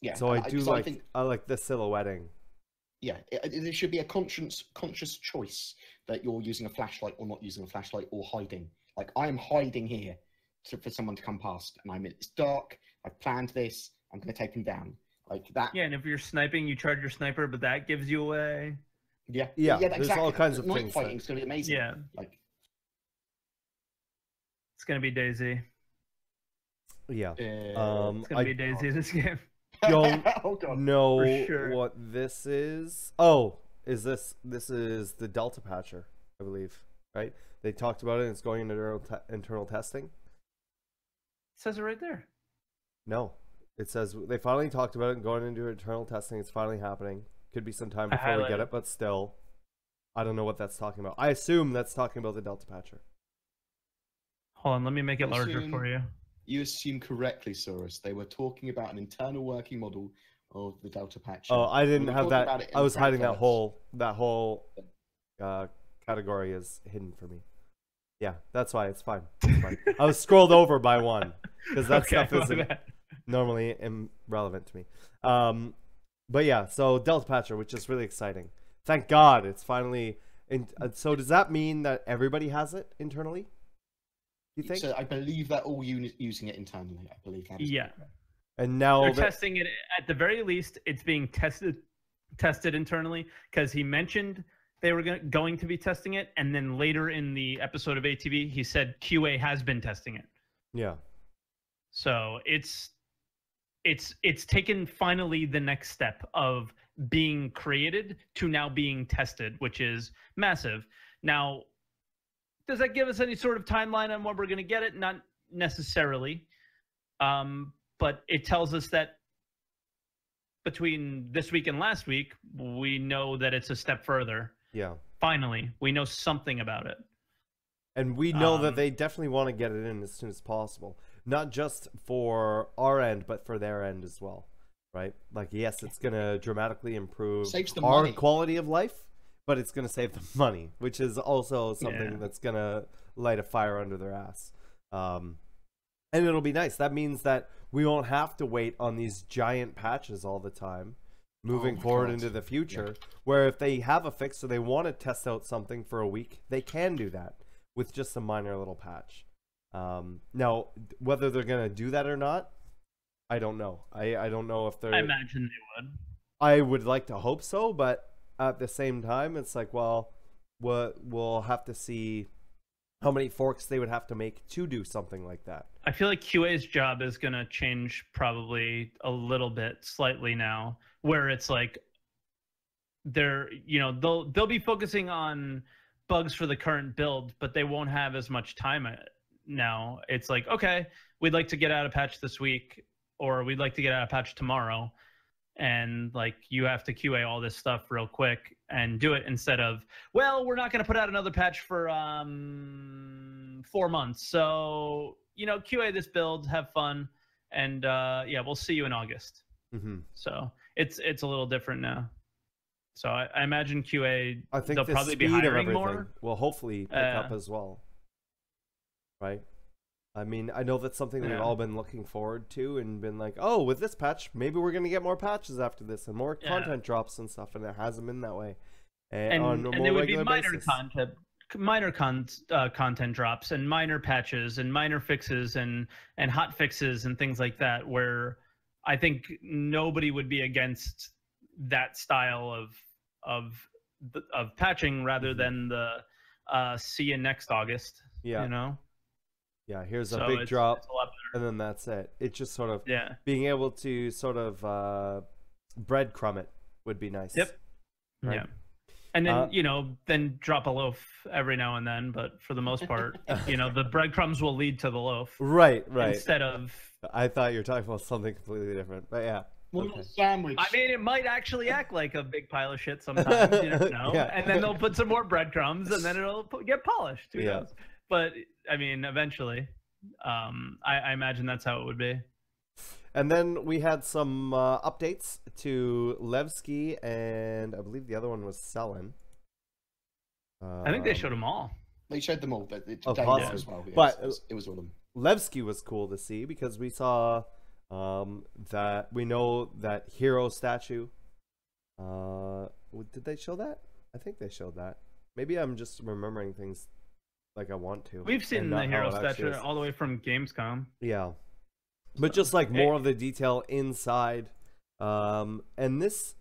Yeah. So I like the silhouetting. Yeah, there should be a conscious choice that you're using a flashlight or not using a flashlight, or hiding. Like, I am hiding here for someone to come past, and it's dark. I've planned this. I'm going to take him down. Like that. Yeah, and if you're sniping, you charge your sniper, but that gives you away. Yeah, there's exactly. all kinds of night things. Fighting is going to be amazing. Yeah, like it's going to be Daisy. Yeah, it's going to be Daisy this game. Don't know what this is. Oh, this is the Delta Patcher, I believe, right? They talked about it, and it's going into internal testing. It says it right there. No, it says they finally talked about it and going into internal testing. It's finally happening. Could be some time before we get it, but still, I don't know what that's talking about. I assume that's talking about the Delta Patcher. Hold on, let me make it larger for you. You assume correctly, Saurus. They were talking about an internal working model of the Delta Patcher. Oh, I didn't have that. I was hiding that whole category is hidden for me. Yeah, that's why it's fine. It's fine. I was scrolled over by one because that stuff isn't normally irrelevant to me. But yeah, so Delta Patcher, which is really exciting. Thank God it's finally. So does that mean that everybody has it internally? You think? So I believe they're all using it internally. I believe that. Yeah. And now they're testing it. At the very least, it's being tested internally, because he mentioned they were going to be testing it, and then later in the episode of ATV, he said QA has been testing it. Yeah. So it's taken finally the next step of being created to now being tested, which is massive. Now, does that give us any sort of timeline on when we're going to get it? Not necessarily. But it tells us that between this week and last week, we know that it's a step further. Yeah. Finally, we know something about it. And we know that they definitely want to get it in as soon as possible. Not just for our end, but for their end as well. Right? Like, yes, it's going to dramatically improve our quality of life, but it's going to save them money, which is also something that's going to light a fire under their ass. And it'll be nice. That means that we won't have to wait on these giant patches all the time moving forward into the future, where if they have a fix or they want to test out something for a week, they can do that with just a minor little patch. Now, whether they're gonna do that or not, I don't know. I don't know if they're. I imagine they would. I would like to hope so, but at the same time, it's like, well, we'll have to see how many forks they would have to make to do something like that. I feel like QA's job is going to change probably a little bit, slightly now, where it's like they'll be focusing on bugs for the current build, but they won't have as much time now. It's like, okay, we'd like to get out a patch this week, or we'd like to get out a patch tomorrow. And like you have to QA all this stuff real quick and do it, instead of, well, we're not going to put out another patch for 4 months, so QA this build, have fun, and yeah, we'll see you in August. So it's a little different now. So I imagine QA, I think they'll the probably speed be of hiring everything more. will hopefully pick up as well, right? I mean, I know that's something we've all been looking forward to and been like, oh, with this patch, maybe we're going to get more patches after this and more content drops and stuff, and it hasn't been that way. And there would be minor content drops and minor patches and minor fixes and hot fixes and things like that, where I think nobody would be against that style of patching rather than the see you next August. Yeah, here's a big drop, and then that's it. It's just sort of being able to sort of breadcrumb it would be nice. Yep. Right? Yeah. And then, then drop a loaf every now and then, but for the most part, the breadcrumbs will lead to the loaf. Right. Instead of... I thought you were talking about something completely different, but yeah. Well, sandwich. I mean, it might actually act like a big pile of shit sometimes, you don't know. And then they'll put some more breadcrumbs, and then it'll get polished. Who knows? But I mean, eventually, I imagine that's how it would be. And then we had some updates to Levski, and I believe the other one was Selin. I think they showed them all. They showed them all. As well. Yes, but it was all of them. Levski was cool to see because we saw that we know that hero statue. Did they show that? I think they showed that. Maybe I'm just remembering things like I want to. We've seen the hero statue all the way from Gamescom. Yeah. But just like more of the detail inside. And this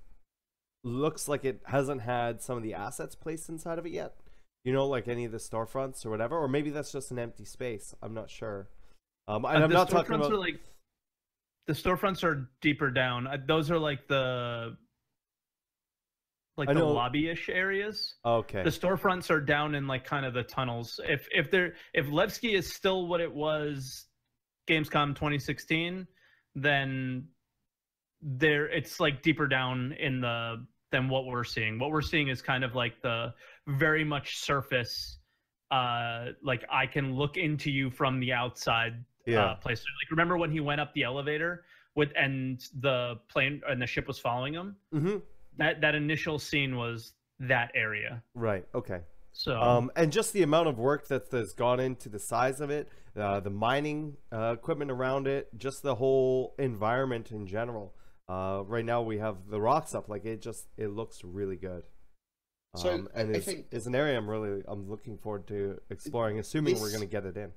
looks like it hasn't had some of the assets placed inside of it yet. Like any of the storefronts or whatever. Or maybe that's just an empty space. I'm not sure. And I'm not talking about... the storefronts are deeper down. Those are like the lobby-ish areas. Okay. The storefronts are down in like kind of the tunnels. If Levski is still what it was Gamescom 2016, then it's like deeper down in than what we're seeing. What we're seeing is kind of like the very much surface, like I can look into you from the outside place. Like remember when he went up the elevator and the plane and the ship was following him? Mm-hmm. That initial scene was that area. Right. Okay. So and just the amount of work that's gone into the size of it, the mining equipment around it, just the whole environment in general. Right now we have the rocks up, like it looks really good. So and it's an area I'm looking forward to exploring, assuming we're going to get it in.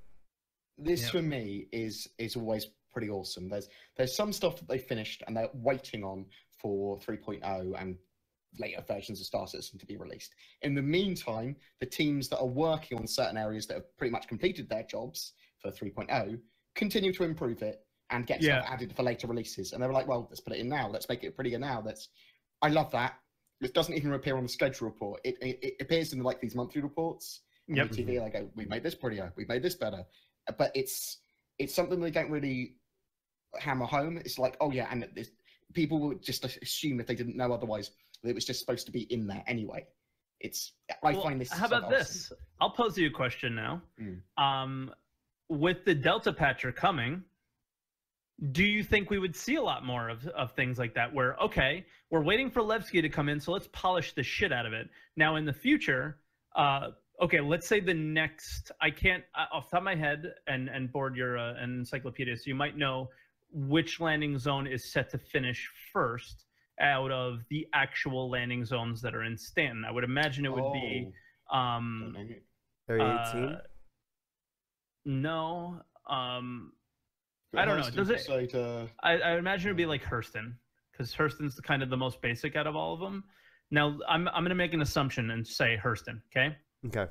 This for me is always pretty awesome. There's some stuff that they finished and they're waiting on for 3.0 and later versions of Star Citizen to be released. In the meantime, the teams that are working on certain areas that have pretty much completed their jobs for 3.0 continue to improve it and get stuff added for later releases. And they were like, well, let's put it in now. Let's make it prettier now. I love that. It doesn't even appear on the schedule report. It appears in like these monthly reports. Yep. On TV, they go, we made this prettier. We made this better. But it's something they don't really hammer home. It's like, oh yeah, and people would just assume if they didn't know otherwise that it was just supposed to be in there anyway. I find this. How about this? I'll pose you a question now. With the Delta patcher coming, do you think we would see a lot more of things like that? Where okay, we're waiting for Levski to come in, so let's polish the shit out of it. Now in the future, okay, let's say the next. I can't off the top of my head, and Bored, you're an encyclopedia, so you might know which landing zone is set to finish first out of the actual landing zones that are in Stanton. I would imagine it would be Area 18. No. I don't know. Does it? I imagine it'd be like Hurston, because Hurston's kind of the most basic out of all of them. Now, I'm going to make an assumption and say Hurston, okay? Okay.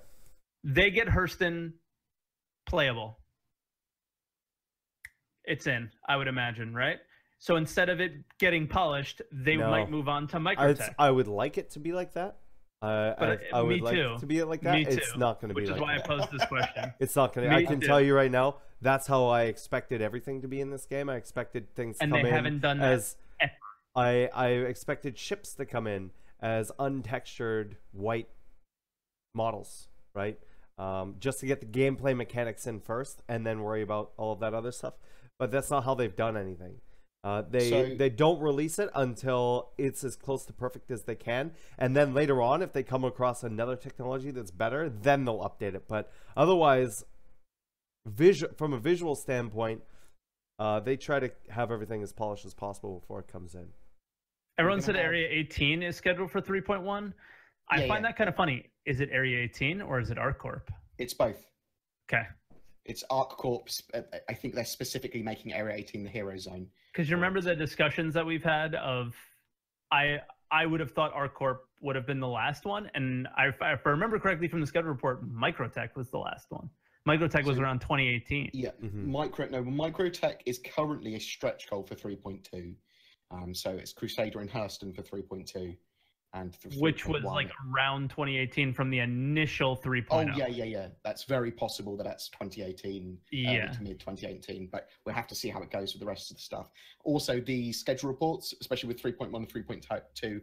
They get Hurston playable. It's in, I would imagine, right? So instead of it getting polished, they might move on to Microtech. I would like it to be like that. I would like it to be like that. Me too. It's not going to be like that. Which is why I posed this question. It's not going to. I can tell you right now, that's how I expected everything to be in this game. I expected things to come in. And they haven't done that ever. I expected ships to come in as untextured white models, right? Just to get the gameplay mechanics in first, and then worry about all of that other stuff. But that's not how they've done anything. They don't release it until it's as close to perfect as they can, and then later on, if they come across another technology that's better, then they'll update it. But otherwise, from a visual standpoint, they try to have everything as polished as possible before it comes in. Everyone said Area 18 is scheduled for 3.1. I find that kind of funny. Is it Area 18 or is it ArcCorp? It's both. Okay. It's ArcCorp. I think they're specifically making Area 18 the hero zone. Because you remember the discussions that we've had of, I would have thought ArcCorp would have been the last one, and if I remember correctly from the schedule report, Microtech was the last one. Microtech was around 2018. Yeah, Microtech is currently a stretch goal for 3.2. So it's Crusader and Hurston for 3.2. And which was like around 2018 from the initial 3.0. Oh yeah. That's very possible that's 2018, to mid 2018. But we'll have to see how it goes with the rest of the stuff. Also, the schedule reports, especially with 3.1 and 3.2,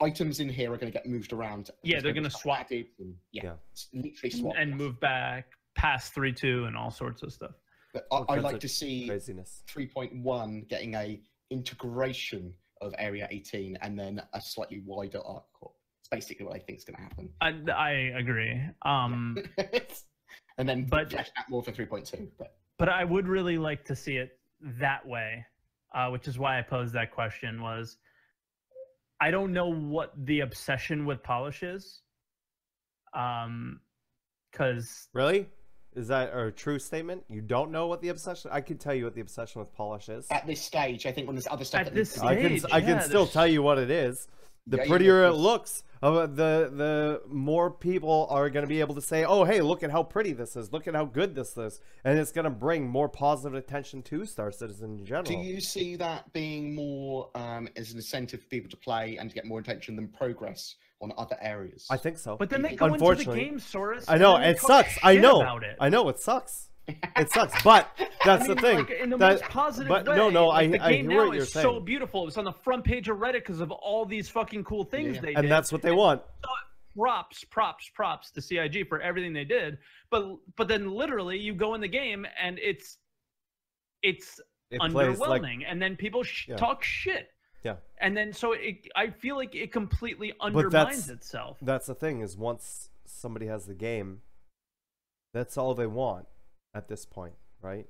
items in here are going to get moved around. Yeah, they're going to swap. Literally swap and move back past 3.2 and all sorts of stuff. But I like to see 3.1 getting a integration of Area 18 and then a slightly wider ArcCorp. It's basically what I think is going to happen. I agree. And then flesh out more for 3.2. But I would really like to see it that way, which is why I posed that question. Was I don't know what the obsession with polish is. Because really? Is that a true statement? You don't know what the obsession? I can tell you what the obsession with polish is. At this stage, I think when there's other stuff. At this stage, I can still tell you what it is. The prettier it looks, the more people are going to be able to say, "Oh, hey, look at how pretty this is. Look at how good this is," and it's going to bring more positive attention to Star Citizen in general. Do you see that being more as an incentive for people to play and to get more attention than progress on other areas? I think so. But then they go into the game, Saurus. I know it sucks. I know it sucks. It sucks, but that's the thing. Like, in the most positive way. No, like, I hear what you're saying. So beautiful. It's on the front page of Reddit because of all these fucking cool things they did. And that's what they want. Props to CIG for everything they did. But then literally you go in the game and it's underwhelming, and then people talk shit. Yeah. And then so I feel like it completely undermines itself. That's the thing, is once somebody has the game, that's all they want at this point, right?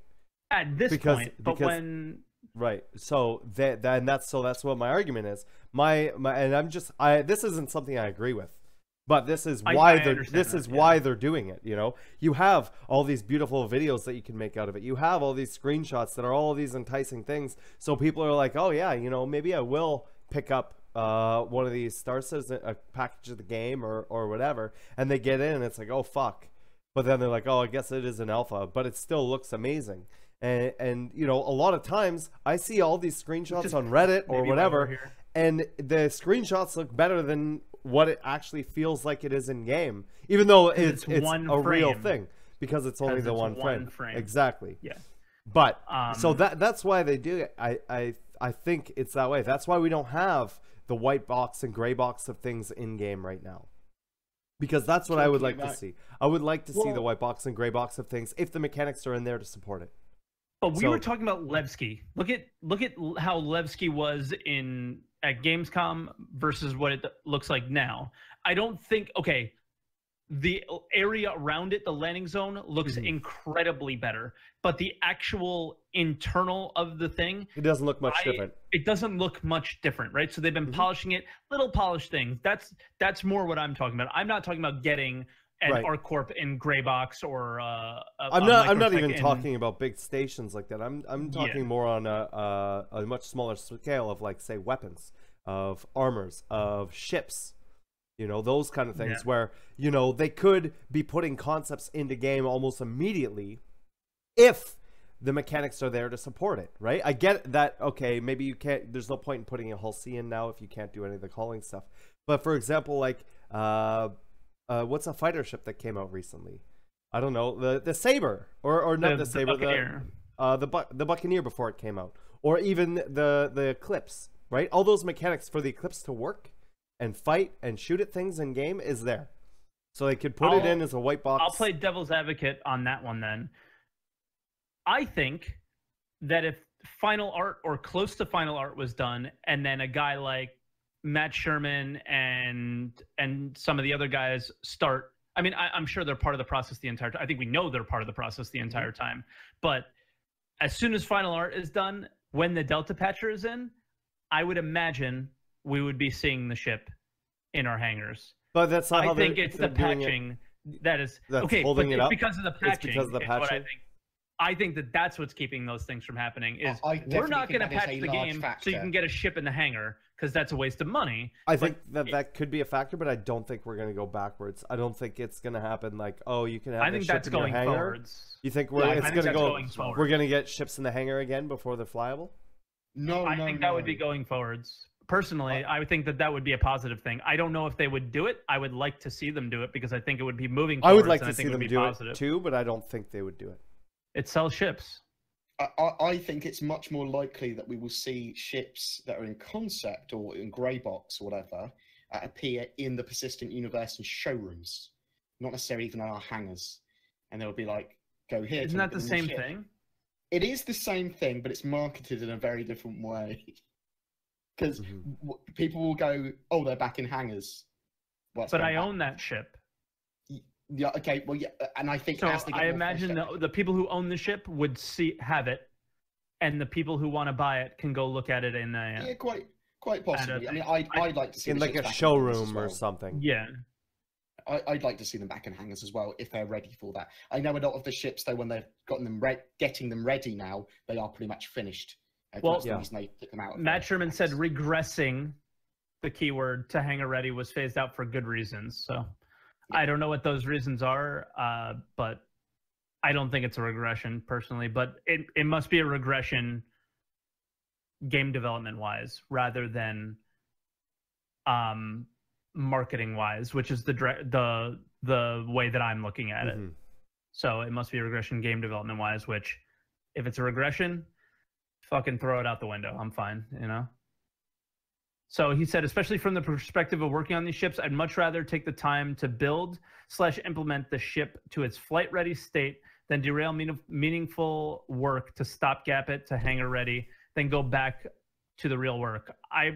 At this point, but when right, so that's what my argument is. This isn't something I agree with, but this is why why they're doing it. You know, you have all these beautiful videos that you can make out of it. You have all these screenshots that are all these enticing things. So people are like, oh yeah, you know, maybe I will pick up one of these Star Citizen, a package of the game or whatever, and they get in and it's like, oh fuck. But then they're like, oh, I guess it is an alpha, but it still looks amazing. And you know, a lot of times I see all these screenshots on Reddit or whatever, and the screenshots look better than what it actually feels like it is in game, even though it's a real thing, because it's only the one frame. Exactly. Yeah. But so that's why they do it. I think it's that way. That's why we don't have the white box and gray box of things in game right now. Because that's what I would like to see. I would like to see the white box and gray box of things if the mechanics are in there to support it. But we were talking about Levski. Look at how Levski was at Gamescom versus what it looks like now. I don't think the area around it, the landing zone, looks incredibly better. But the actual internal of the thing, it doesn't look much different. It doesn't look much different, right? So they've been polishing it, little polished things. That's more what I'm talking about. I'm not talking about getting and Right. ArcCorp in gray box or I'm not even Microtech talking about big stations like that. I'm talking Yeah. more on a much smaller scale of, like, say, weapons, of armors, of ships, you know, those kind of things, Yeah. where, you know, they could be putting concepts into game almost immediately if the mechanics are there to support it, right? I get that, okay, maybe you can't, there's no point in putting a Hull C in now if you can't do any of the calling stuff. But for example, like, what's a fighter ship that came out recently? I don't know, the Saber, or not the Saber, the Buccaneer before it came out, or even the Eclipse, right? All those mechanics for the Eclipse to work and fight and shoot at things in game is there, so they could put it in as a white box. I'll play devil's advocate on that one then. I think that if final art or close to final art was done, and then a guy like Matt Sherman and some of the other guys start, I mean, I'm sure they're part of the process the entire time. I think we know they're part of the process the entire time. But as soon as final art is done, when the Delta Patcher is in, I would imagine we would be seeing the ship in our hangars. But that's not how I think it's the patching that is okay. But it's because of the patching. It's because of the patching. I think that that's what's keeping those things from happening. Is we're not going to patch the game so you can get a ship in the hangar, because that's a waste of money. I think that could be a factor, but I don't think we're going to go backwards. I don't think it's going to happen like, oh, you can have the ship in your hangar. Forwards. You think it's going to go? We're going to get ships in the hangar again before they're flyable? No, I think that would be going forwards. Personally, I would think that would be a positive thing. I don't know if they would do it. I would like to see them do it because I think it would be moving forwards. I would like to see them do it too, but I don't think they would do it. It sells ships. I think it's much more likely that we will see ships that are in concept or in grey box or whatever appear in the persistent universe and showrooms, not necessarily even in our hangars. And they'll be like, go here. Isn't that the same thing? It is the same thing, but it's marketed in a very different way. Because people will go, oh, they're back in hangars. Well, but I own that ship. Yeah. Okay. Well, yeah. And I think so. I imagine the people who own the ship would have it, and the people who want to buy it can go look at it in a. Yeah, quite possibly. I mean, I'd like to see in like a showroom or something. Yeah. I'd like to see them back in hangars as well if they're ready for that. I know a lot of the ships, though, when they've gotten them getting them ready now, they are pretty much finished. Well, the reason they took them out. Matt Sherman said regressing, the keyword, to hangar ready was phased out for good reasons. So. I don't know what those reasons are, but I don't think it's a regression personally. But it must be a regression game development wise rather than marketing wise, which is the way that I'm looking at it. So it must be a regression game development wise, which if it's a regression, fucking throw it out the window. I'm fine, you know? So he said, especially from the perspective of working on these ships, I'd much rather take the time to build/implement the ship to its flight-ready state than derail meaningful work to stopgap it to hangar ready, then go back to the real work. I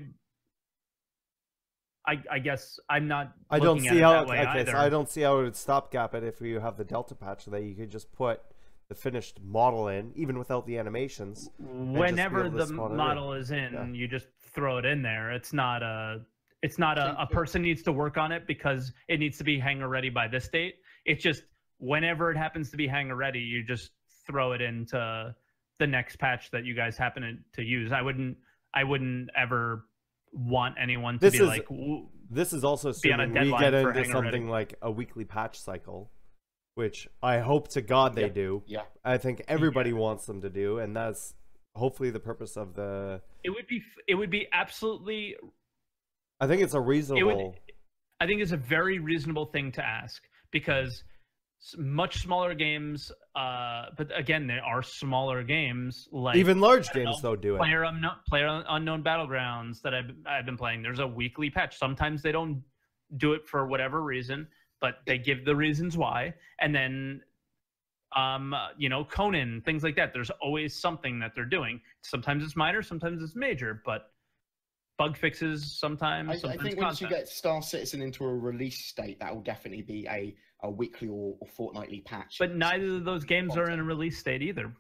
guess I'm not. I don't see how. Okay, so I don't see how it would stopgap it if you have the Delta patch that you could just put the finished model in, even without the animations. Whenever the model is in, you just throw it in there. It's not a person needs to work on it because it needs to be hangar ready by this date. It's just whenever it happens to be hangar ready, you just throw it into the next patch that you guys happen to use. I wouldn't ever want anyone to be like. This is also assuming we get into something like a weekly patch cycle, which I hope to God they do. Yeah, I think everybody wants them to do, and that's hopefully the purpose of the. It would be absolutely. I think it's a reasonable. I think it's a very reasonable thing to ask because much smaller games, but again, there are smaller games like even large games though do it. Player Unknown Battlegrounds that I've been playing. There's a weekly patch. Sometimes they don't do it for whatever reason, but they give the reasons why, and then. Conan, things like that. There's always something that they're doing. Sometimes it's minor, sometimes it's major, but bug fixes sometimes. I think once you get Star Citizen into a release state, that will definitely be a weekly or fortnightly patch. But neither of those games are in a release state either.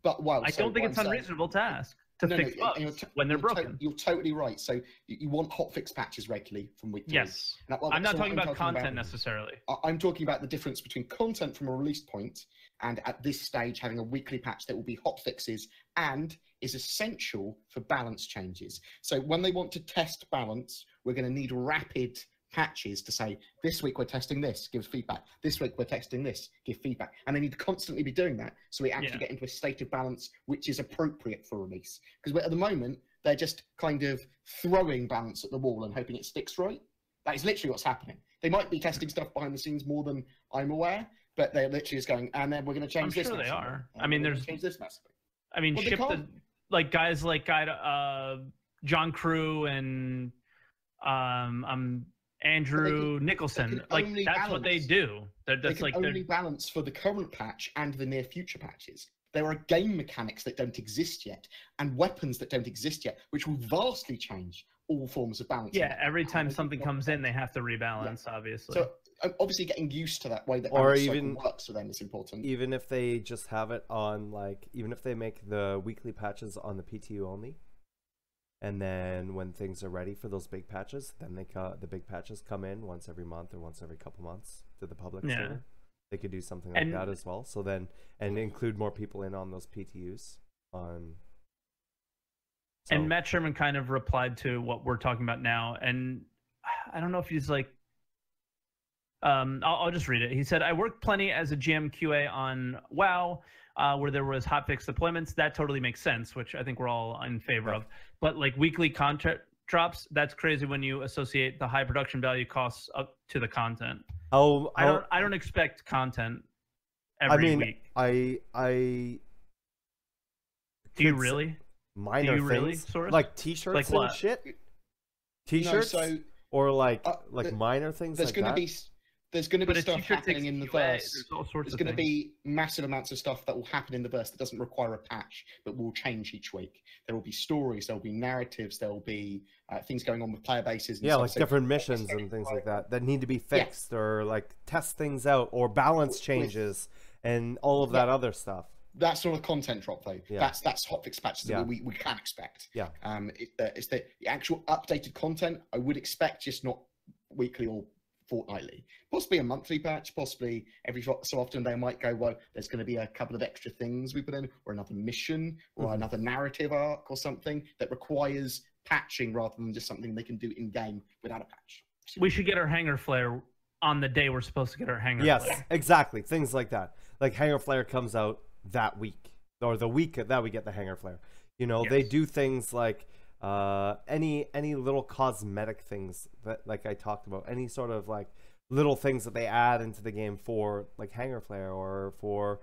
But I don't think it's unreasonable to ask. to fix bugs when they're broken. You're totally right. So you want hotfix patches regularly from week to week. Yes. Now, I'm not talking about content necessarily. I'm talking about the difference between content from a release point and at this stage having a weekly patch that will be hotfixes and is essential for balance changes. So when they want to test balance, we're going to need rapid patches to say, this week we're testing this, give feedback. This week we're testing this, give feedback. And they need to constantly be doing that so we actually get into a state of balance which is appropriate for release. Because at the moment, they're just kind of throwing balance at the wall and hoping it sticks right. That is literally what's happening. They might be testing stuff behind the scenes more than I'm aware, but they're literally just going, and then we're going to change this. I'm sure they are. I mean, there's change this massively. I mean, ship the like guys like John Crew and Andrew Nicholson. Like that's what they do. That's they can only balance for the current patch and the near future patches. There are game mechanics that don't exist yet and weapons that don't exist yet, which will vastly change all forms of balance. Yeah, every time something comes in, they have to rebalance, obviously. So obviously getting used to that way that balance cycle works for them is important. Even if they just have it on, like, even if they make the weekly patches on the PTU only, and then when things are ready for those big patches, then the big patches come in once every month or once every couple months to the public server. They could do something like that as well. So then, and include more people in on those PTUs. And Matt Sherman kind of replied to what we're talking about now, and I don't know if he's like, I'll just read it. He said, "I worked plenty as a GM QA on WoW, where there was hotfix deployments. That totally makes sense, which I think we're all in favor of. But like weekly content drops, that's crazy when you associate the high production value costs up to the content. I don't expect content every week. Do you really? Minor things, really, like T-shirts like and shit. T-shirts, or like minor things. There's like going to that. be there's going to be stuff happening in the verse. There's going to be massive amounts of stuff that will happen in the verse that doesn't require a patch, but will change each week. There will be stories, there will be narratives, there will be things going on with player bases. And like different missions and things like that need to be fixed, or like test things out, or balance changes, and all of that other stuff. That's sort of content drop though. That's hotfix patches that we can expect. It's the actual updated content. I would expect, just not weekly or fortnightly. Possibly a monthly patch. Possibly every so often they might go, well, there's going to be a couple of extra things we put in, or another mission, or another narrative arc, or something that requires patching rather than just something they can do in game without a patch. We should get our hanger flare on the day we're supposed to get our hanger. Yes, flare. exactly. Things like that. Like hanger flare comes out that week, or the week that we get the hanger flare. You know, they do things like any little cosmetic things that, like I talked about, any sort of like little things that they add into the game for like hanger flare, or for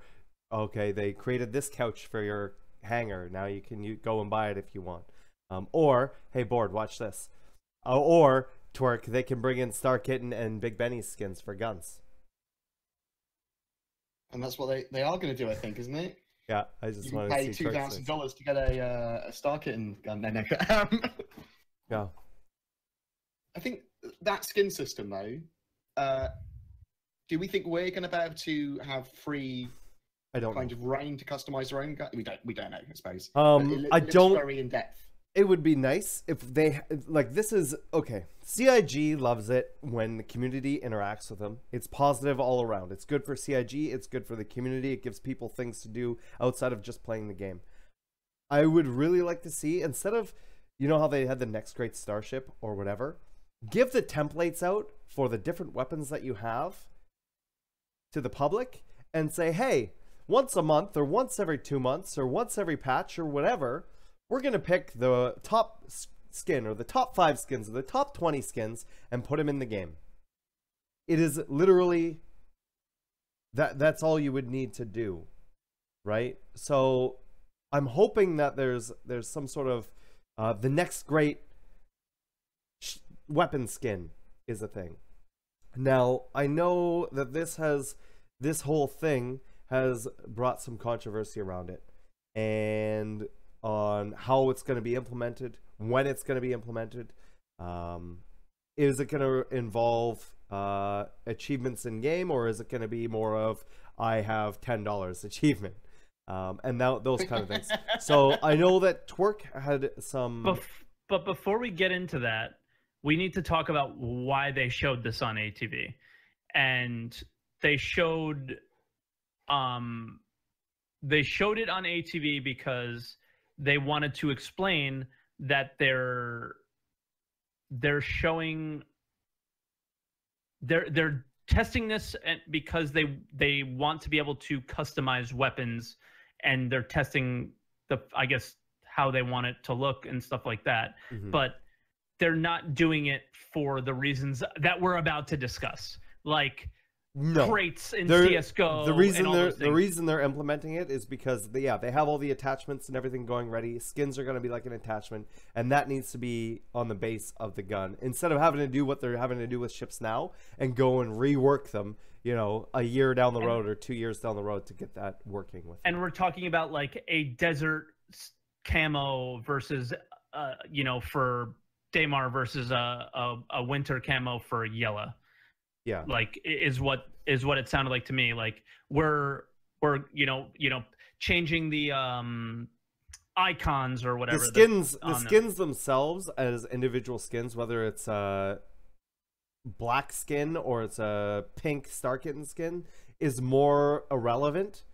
they created this couch for your hanger, now you can go and buy it if you want, or hey Bored, watch this, or Twerk, they can bring in Star Kitten and Big Benny's skins for guns. And that's what they are going to do, I think, isn't it? Yeah, I just want to pay $2,000 to get a Star Kitten gun. No. Yeah. I think that skin system, though, do we think we're going to be able to have free kind of reign to customize our own gun? We don't know, I suppose. I don't. Very in depth. It would be nice if they, like, this is, okay, CIG loves it when the community interacts with them. It's positive all around. It's good for CIG, it's good for the community, it gives people things to do outside of just playing the game. I would really like to see, instead of, you know how they had the next great starship or whatever, give the templates out for the different weapons that you have to the public and say, hey, once a month or once every 2 months or once every patch or whatever, we're going to pick the top skin or the top 5 skins or the top 20 skins and put them in the game. It is literally that's all you would need to do, right? So I'm hoping that there's some sort of the next great weapon skin is a thing. Now, I know that this whole thing has brought some controversy around it, and on how it's going to be implemented, when it's going to be implemented. Is it going to involve achievements in game, or is it going to be more of I have $10 achievement? and those kind of things. So I know that Twerk had some. But before we get into that, we need to talk about why they showed this on ATV, and they showed it on ATV because they wanted to explain that they're testing this because they want to be able to customize weapons, and they're testing I guess how they want it to look and stuff like that. But they're not doing it for the reasons that we're about to discuss, like crates in CS:GO. The reason they're implementing it is because they have all the attachments and everything going ready. Skins are going to be like an attachment, and that needs to be on the base of the gun instead of having to do what they're having to do with ships now and go and rework them, you know, a year down the road or 2 years down the road to get that working with them. And we're talking about like a desert camo versus you know, for Daymar versus a winter camo for Yella. Yeah, like is what it sounded like to me. Like we're you know changing the icons or whatever. The skins themselves as individual skins, whether it's a black skin or it's a pink Star Kitten skin, is more irrelevant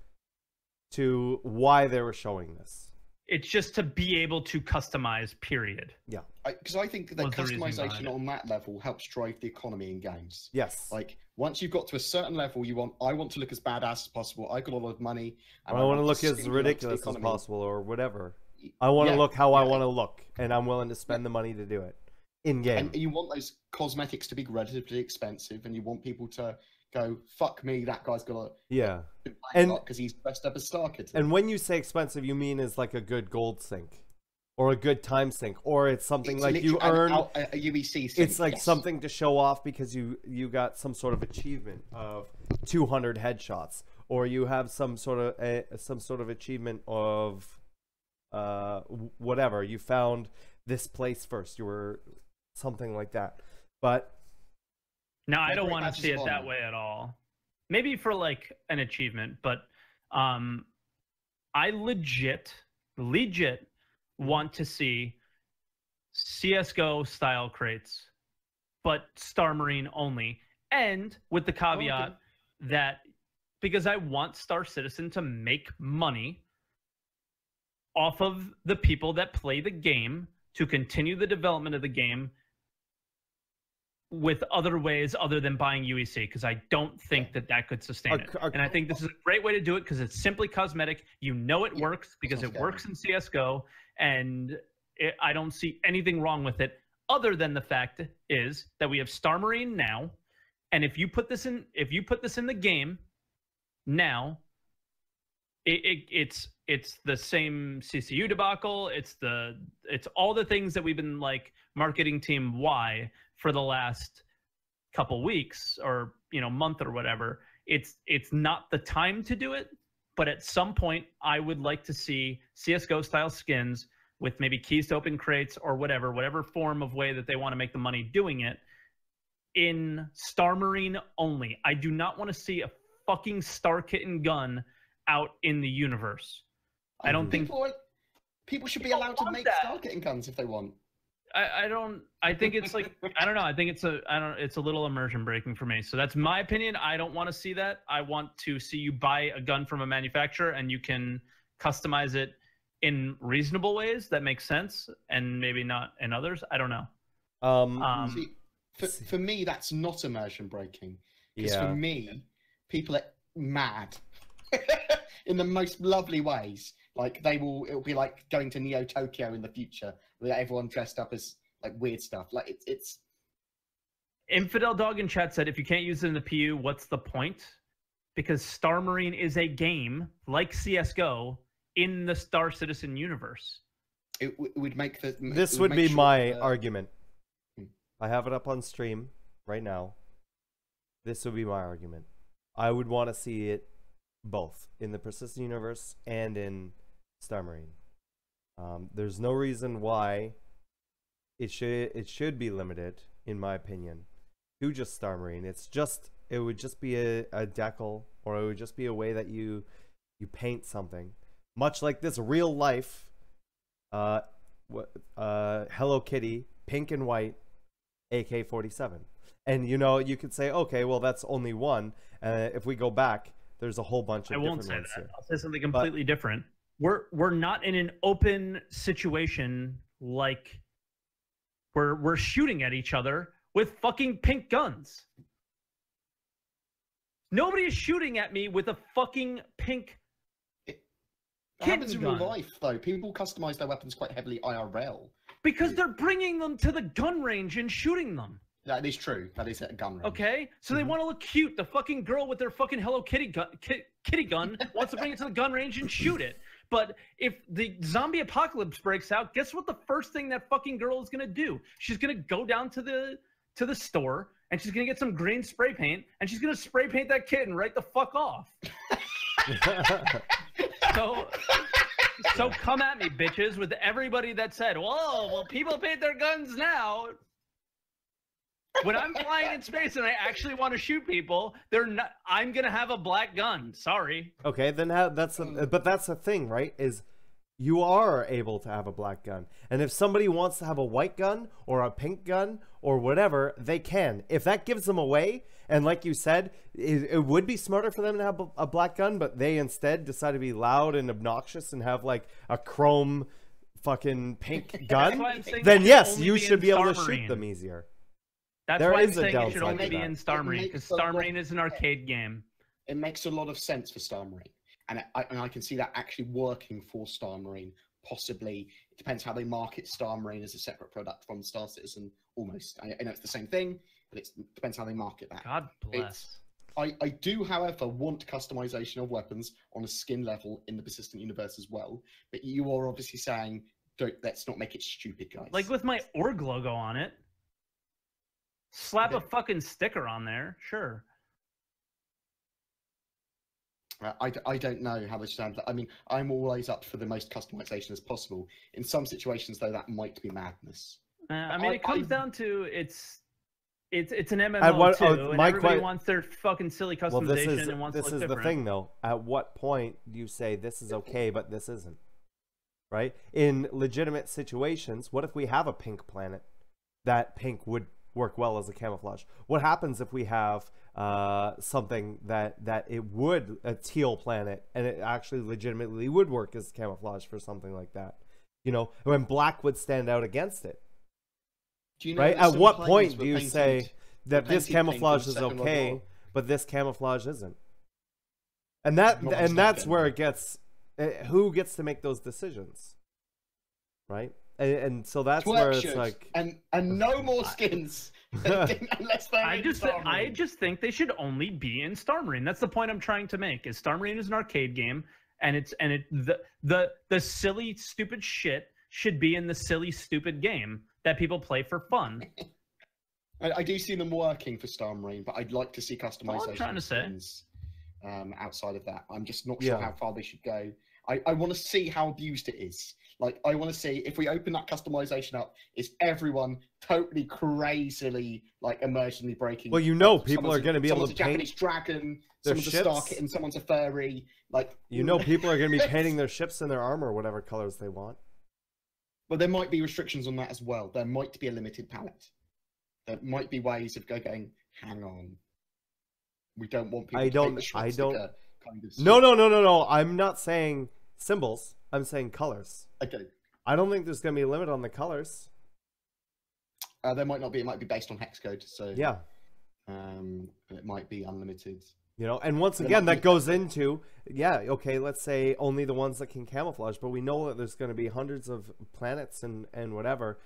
to why they were showing this. It's just to be able to customize, period. Yeah. Because I think that customization on that level helps drive the economy in games. Yes. Like, once you've got to a certain level, I want to look as badass as possible. I got a lot of money. And I want to look as ridiculous as possible or whatever. I want to look how I want to look, and I'm willing to spend the money to do it in-game. And you want those cosmetics to be relatively expensive, and you want people to go, fuck me, that guy's got a because he's dressed up as Star Kitten. And when you say expensive, you mean is like a good gold sync or a good time sync, or it's something like you earn a UEC sync. It's like something to show off because you got some sort of achievement of 200 headshots, or you have some sort of achievement of whatever, you found this place first, you were something like that. But no, I don't want to see it that way at all. Maybe for like an achievement, but I legit want to see CS:GO style crates, but Star Marine only, and with the caveat that because I want Star Citizen to make money off of the people that play the game to continue the development of the game with other ways other than buying UEC, because I don't think that could sustain it. And I think this is a great way to do it because it's simply cosmetic. You know it works because it works in CS:GO, and I don't see anything wrong with it other than the fact is that we have Star Marine now, and if you put this in the game now, it's the same CCU debacle. It's all the things that we've been like marketing team Y for the last couple weeks or month or whatever. It's not the time to do it, but at some point I would like to see CS:GO style skins with maybe keys to open crates or whatever form of way that they want to make the money doing it in Star Marine only. I do not want to see a fucking Star Kitten gun out in the universe. I don't think people should be allowed to make Star Kitten guns if they want. I think it's like I don't know. I think it's a little immersion breaking for me. So that's my opinion. I don't want to see that. I want to see you buy a gun from a manufacturer and you can customize it in reasonable ways that make sense, and maybe not in others. I don't know. For me, that's not immersion breaking. Because for me, people are mad in the most lovely ways. Like it'll be like going to Neo Tokyo in the future, with everyone dressed up as like weird stuff. Like it's. Infidel Dog in chat said, if you can't use it in the PU, what's the point? Because Star Marine is a game like CS:GO in the Star Citizen universe. It would make the. This would be my argument. I have it up on stream right now. This would be my argument. I would want to see it both in the Persistent universe and in Star Marine. There's no reason why it should be limited, in my opinion, to just Star Marine. It would just be a decal, or it would just be a way that you you paint something, much like this real life Hello Kitty, pink and white, AK-47. And, you know, you could say, okay, well, that's only one. If we go back, there's a whole bunch of different ones. I won't say that. Here. I'll say something completely different. We're not in an open situation like we're shooting at each other with fucking pink guns. Nobody is shooting at me with a fucking pink It happens in real life, though. People customize their weapons quite heavily IRL. Because they're bringing them to the gun range and shooting them. That is true. That is at a gun range. Okay? So they want to look cute. The fucking girl with their fucking Hello Kitty gun, kitty gun wants to bring it to the gun range and shoot it. But if the zombie apocalypse breaks out, guess what the first thing that fucking girl is going to do? She's going to go down to the store, and she's going to get some green spray paint, and she's going to spray paint that kitten right the fuck off. So come at me, bitches, with everybody that said, whoa, well, people paint their guns now. When I'm flying in space and I actually want to shoot people, I'm going to have a black gun. Sorry. Okay, then but that's the thing, right? Is you are able to have a black gun. And if somebody wants to have a white gun or a pink gun or whatever, they can. If that gives them away, and like you said, it would be smarter for them to have a black gun, but they instead decide to be loud and obnoxious and have like a chrome fucking pink gun, then yes, you should be able to shoot them easier. That's why I'm saying it should only be in Star Marine, because Star Marine is an arcade game. It makes a lot of sense for Star Marine. And I can see that actually working for Star Marine, possibly. It depends how they market Star Marine as a separate product from Star Citizen, almost. I know it's the same thing, but it depends how they market that. God bless. I do, however, want customization of weapons on a skin level in the Persistent Universe as well. But you are obviously saying, let's not make it stupid, guys. Like with my org logo on it. Slap a fucking sticker on there, sure. I don't know how they stand. I mean, I'm always up for the most customization as possible. In some situations, though, that might be madness. I mean, it comes down to it's an MMO too, and everybody wants their fucking silly customization and wants to look different. This is the thing, though. At what point do you say this is okay, but this isn't? Right? In legitimate situations, what if we have a pink planet? That pink would work well as a camouflage. What happens if we have something that it would, a teal planet, and it actually legitimately would work as camouflage for something like that? You know, when black would stand out against it. Do you know, right? At what point do you say that this camouflage is okay, but this camouflage isn't? And that's where it gets. Who gets to make those decisions, right? And so that's where it's like, and no more skins. Unless I just think they should only be in Star Marine. That's the point I'm trying to make. Is Star Marine is an arcade game, and the silly stupid shit should be in the silly stupid game that people play for fun. I do see them working for Star Marine, but I'd like to see customization. All I'm trying to say. Outside of that, I'm just not sure how far they should go. I want to see how abused it is. Like, I want to see, if we open that customization up, is everyone totally crazily, like, immersionally breaking? Well, you know, people are going to be able to paint... Someone's a Japanese dragon, someone's a Star Kitten, someone's a furry, like... You know, people are going to be painting their ships and their armor whatever colors they want. But there might be restrictions on that as well. There might be a limited palette. There might be ways of going, hang on. We don't want people to paint the swastika kind of stuff. No. I'm not saying symbols. I'm saying colors. Okay. I don't think there's going to be a limit on the colors. There might not be. It might be based on hex code. So yeah. It might be unlimited. You know, and once again, that goes into, okay, let's say only the ones that can camouflage, but we know that there's going to be hundreds of planets and whatever.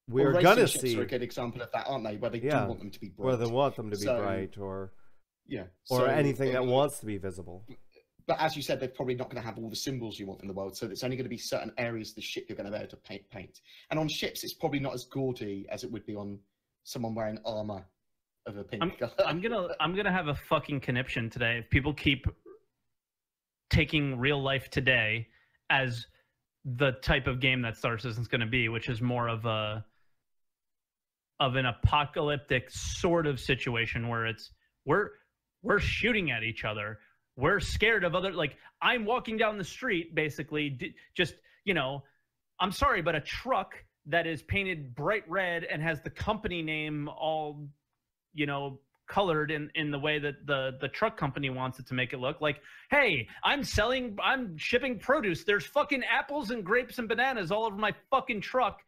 We're going to see... are a good example of that, aren't they? Where they do want them to be bright. Where they want them to be bright, or anything that wants to be visible. But as you said, they're probably not going to have all the symbols you want in the world, so it's only going to be certain areas of the ship you're going to be able to paint. And on ships, it's probably not as gaudy as it would be on someone wearing armor of a pink color. I'm gonna have a fucking conniption today if people keep taking real life today as the type of game that Star Citizen's going to be, which is more of an apocalyptic sort of situation where it's we're shooting at each other. we're scared of other, like, I'm walking down the street, basically, just, you know, I'm sorry, but a truck that is painted bright red and has the company name all, you know, colored in the way that the truck company wants it to make it look like, hey, I'm shipping produce. There's fucking apples and grapes and bananas all over my fucking truck.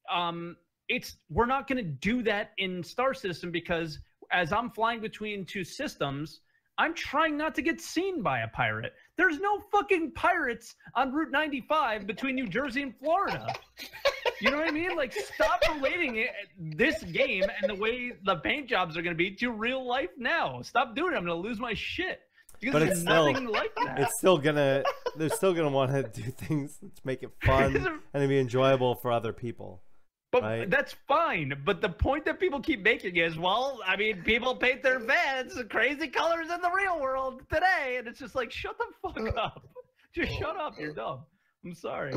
We're not going to do that in Star Citizen because as I'm flying between two systems, I'm trying not to get seen by a pirate. There's no fucking pirates on Route 95 between New Jersey and Florida. You know what I mean? Like, stop relating this game and the way the paint jobs are going to be to real life now. Stop doing it. I'm going to lose my shit. Because But there's nothing like that. It's still gonna. They're still gonna want to do things to make it fun and to be enjoyable for other people. But right? that's fine. But the point that people keep making is, well, I mean, people paint their vans crazy colors in the real world today, and it's just like, shut the fuck up. Just shut up. You're dumb. I'm sorry.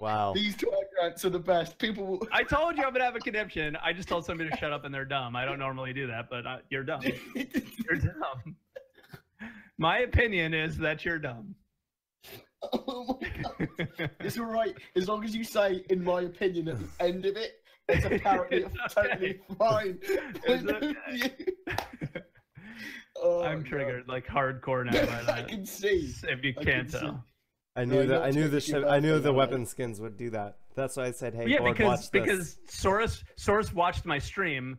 Wow. These Twitter rants are the best. People. I told you I'm gonna have a conniption. I just told somebody to shut up and they're dumb. I don't normally do that, but you're dumb. You're dumb. My opinion is that you're dumb. Oh my God. It's all right as long as you say, in my opinion, at the end of it. It's apparently It's totally fine. It's okay. Oh, I'm triggered like hardcore now by that. I can see. If you can't tell. I knew No, that. I not knew taking the. you I knew back the to weapon that. skins would do that. That's why I said, "Hey, Yeah, Bored, watch because this." Source watched my stream.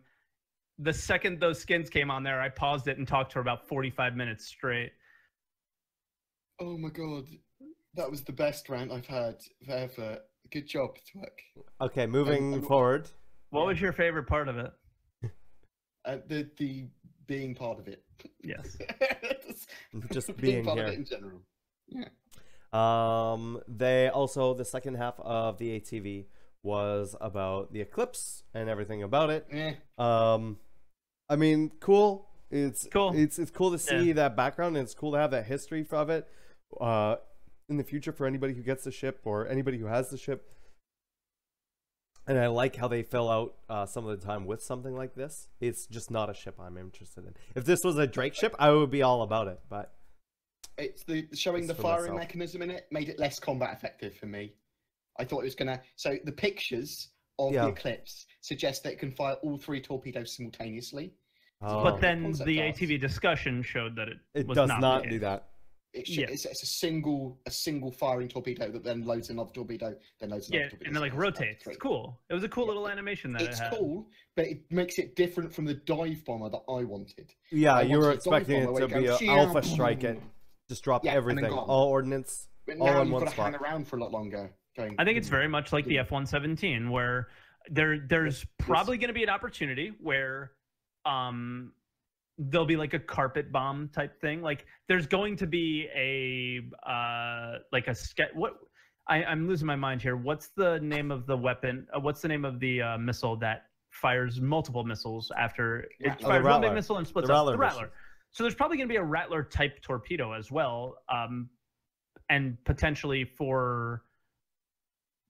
The second those skins came on there, I paused it and talked to her about 45 minutes straight. Oh my God. That was the best rant I've had ever. Good job, Twick. Okay, moving forward. What was your favorite part of it? The being part of it. Yes. Just being part here. of it in general. Yeah. They also, the second half of the ATV was about the Eclipse and everything about it. Yeah. I mean, cool. It's Cool. It's cool to see that background, and it's cool to have that history of it. In the future, for anybody who gets the ship or anybody who has the ship. And I like how they fill out some of the time with something like this. It's just not a ship I'm interested in. If this was a Drake ship, I would be all about it. But It's showing It's the for firing myself. mechanism in it made it less combat effective for me. I thought it was gonna. So the pictures of Yeah. the Eclipse suggest that it can fire all 3 torpedoes simultaneously. But then Concept the art. ATV discussion showed that it was does not not the do case. that. It's a single firing torpedo that then loads another torpedo, then loads another Yeah, torpedo. and it like So it's rotates. three. It's cool. It was a cool little animation that It's it had. cool, but it makes it different from the dive bomber that I wanted. Yeah, I you were wanted a dive expecting bomber it where to it be goes, an alpha strike and just drop Yeah, and then everything, gone. all ordnance, But all now in you've one got to hang spot. around for a lot longer. Going, I think it's very much like the F-117, where there's probably going to be an opportunity where there'll be like a carpet bomb type thing. Like there's going to be a like a sketch. I'm losing my mind here. What's the name of the weapon? What's the name of the missile that fires multiple missiles after it Rattler. fires The one big Rattler. missile and splits The up? Rattler The Rattler. mission. So there's probably going to be a Rattler type torpedo as well, and potentially for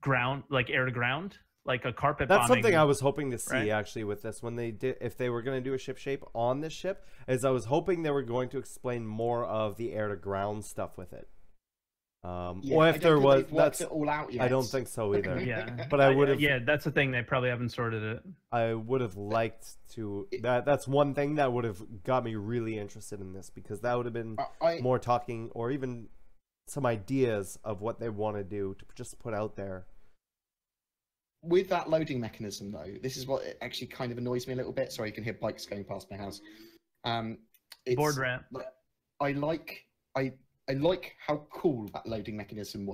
ground, like air to ground, like a carpet That's bombing. something I was hoping to see right? actually with this when they did, if they were going to do a ship shape on this ship, is I was hoping they were going to explain more of the air to ground stuff with it. Or if there was, that's it all out yet. I don't think so either. Yeah, But I would have. Yeah, that's the thing. They probably haven't sorted it. I would have liked to. That's one thing that would have got me really interested in this, because that would have been more talking, or even some ideas of what they want to do to just put out there. With that loading mechanism, though, this is what it actually kind of annoys me a little bit. Sorry, you can hear bikes going past my house. Board Rant. I like how cool that loading mechanism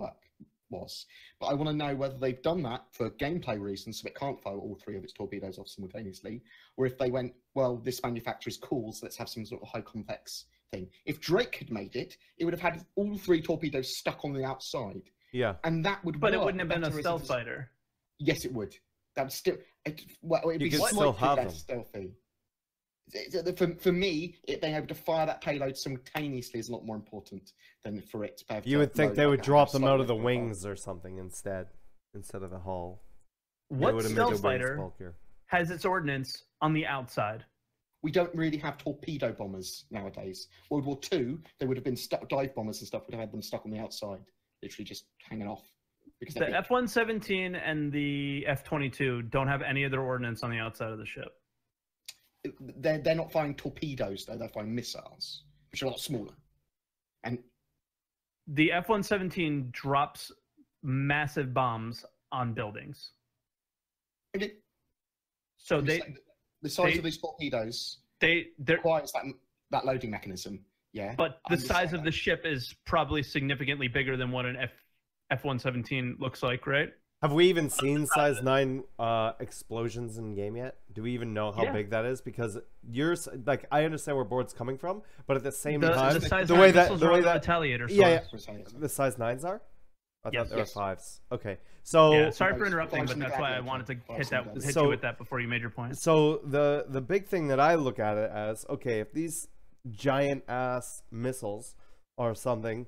was, but I want to know whether they've done that for gameplay reasons, so it can't fire all 3 of its torpedoes off simultaneously, or if they went, well, this manufacturer is cool, so let's have some sort of high complex thing. If Drake had made it, it would have had all 3 torpedoes stuck on the outside. Yeah, and that would. But it work wouldn't have been a better as stealth fighter. Yes, it would. That'd still. It'd You be could slightly still have less stealthy. For me, it being able to fire that payload simultaneously is a lot more important than for it to be able you to would think load they like would a drop them out of the side wings or something instead of the hull. They What would have made stealth the wings fighter bulkier. has its ordnance on the outside? we don't really have torpedo bombers nowadays. World War II, there would have been dive bombers and stuff would have had them stuck on the outside, literally just hanging off. Because the F-117 and the F-22 don't have any of their ordnance on the outside of the ship. They're not firing torpedoes though; they're firing missiles, which are a lot smaller. And the F-117 drops massive bombs on buildings. okay. So the size of these torpedoes requires that loading mechanism. Yeah. But the size of the ship is probably significantly bigger than what an F-117 looks like, right? Have we even seen size 9 explosions in game yet? Do we even know how big that is? Because yours, like, I understand where Board's coming from, but at the same time, the way that retaliator. The size 9s are. I thought there were 5s. Okay, so sorry for interrupting, but that's why I wanted to hit you with that before you made your point. So the big thing that I look at it as, okay, if these giant ass missiles or something,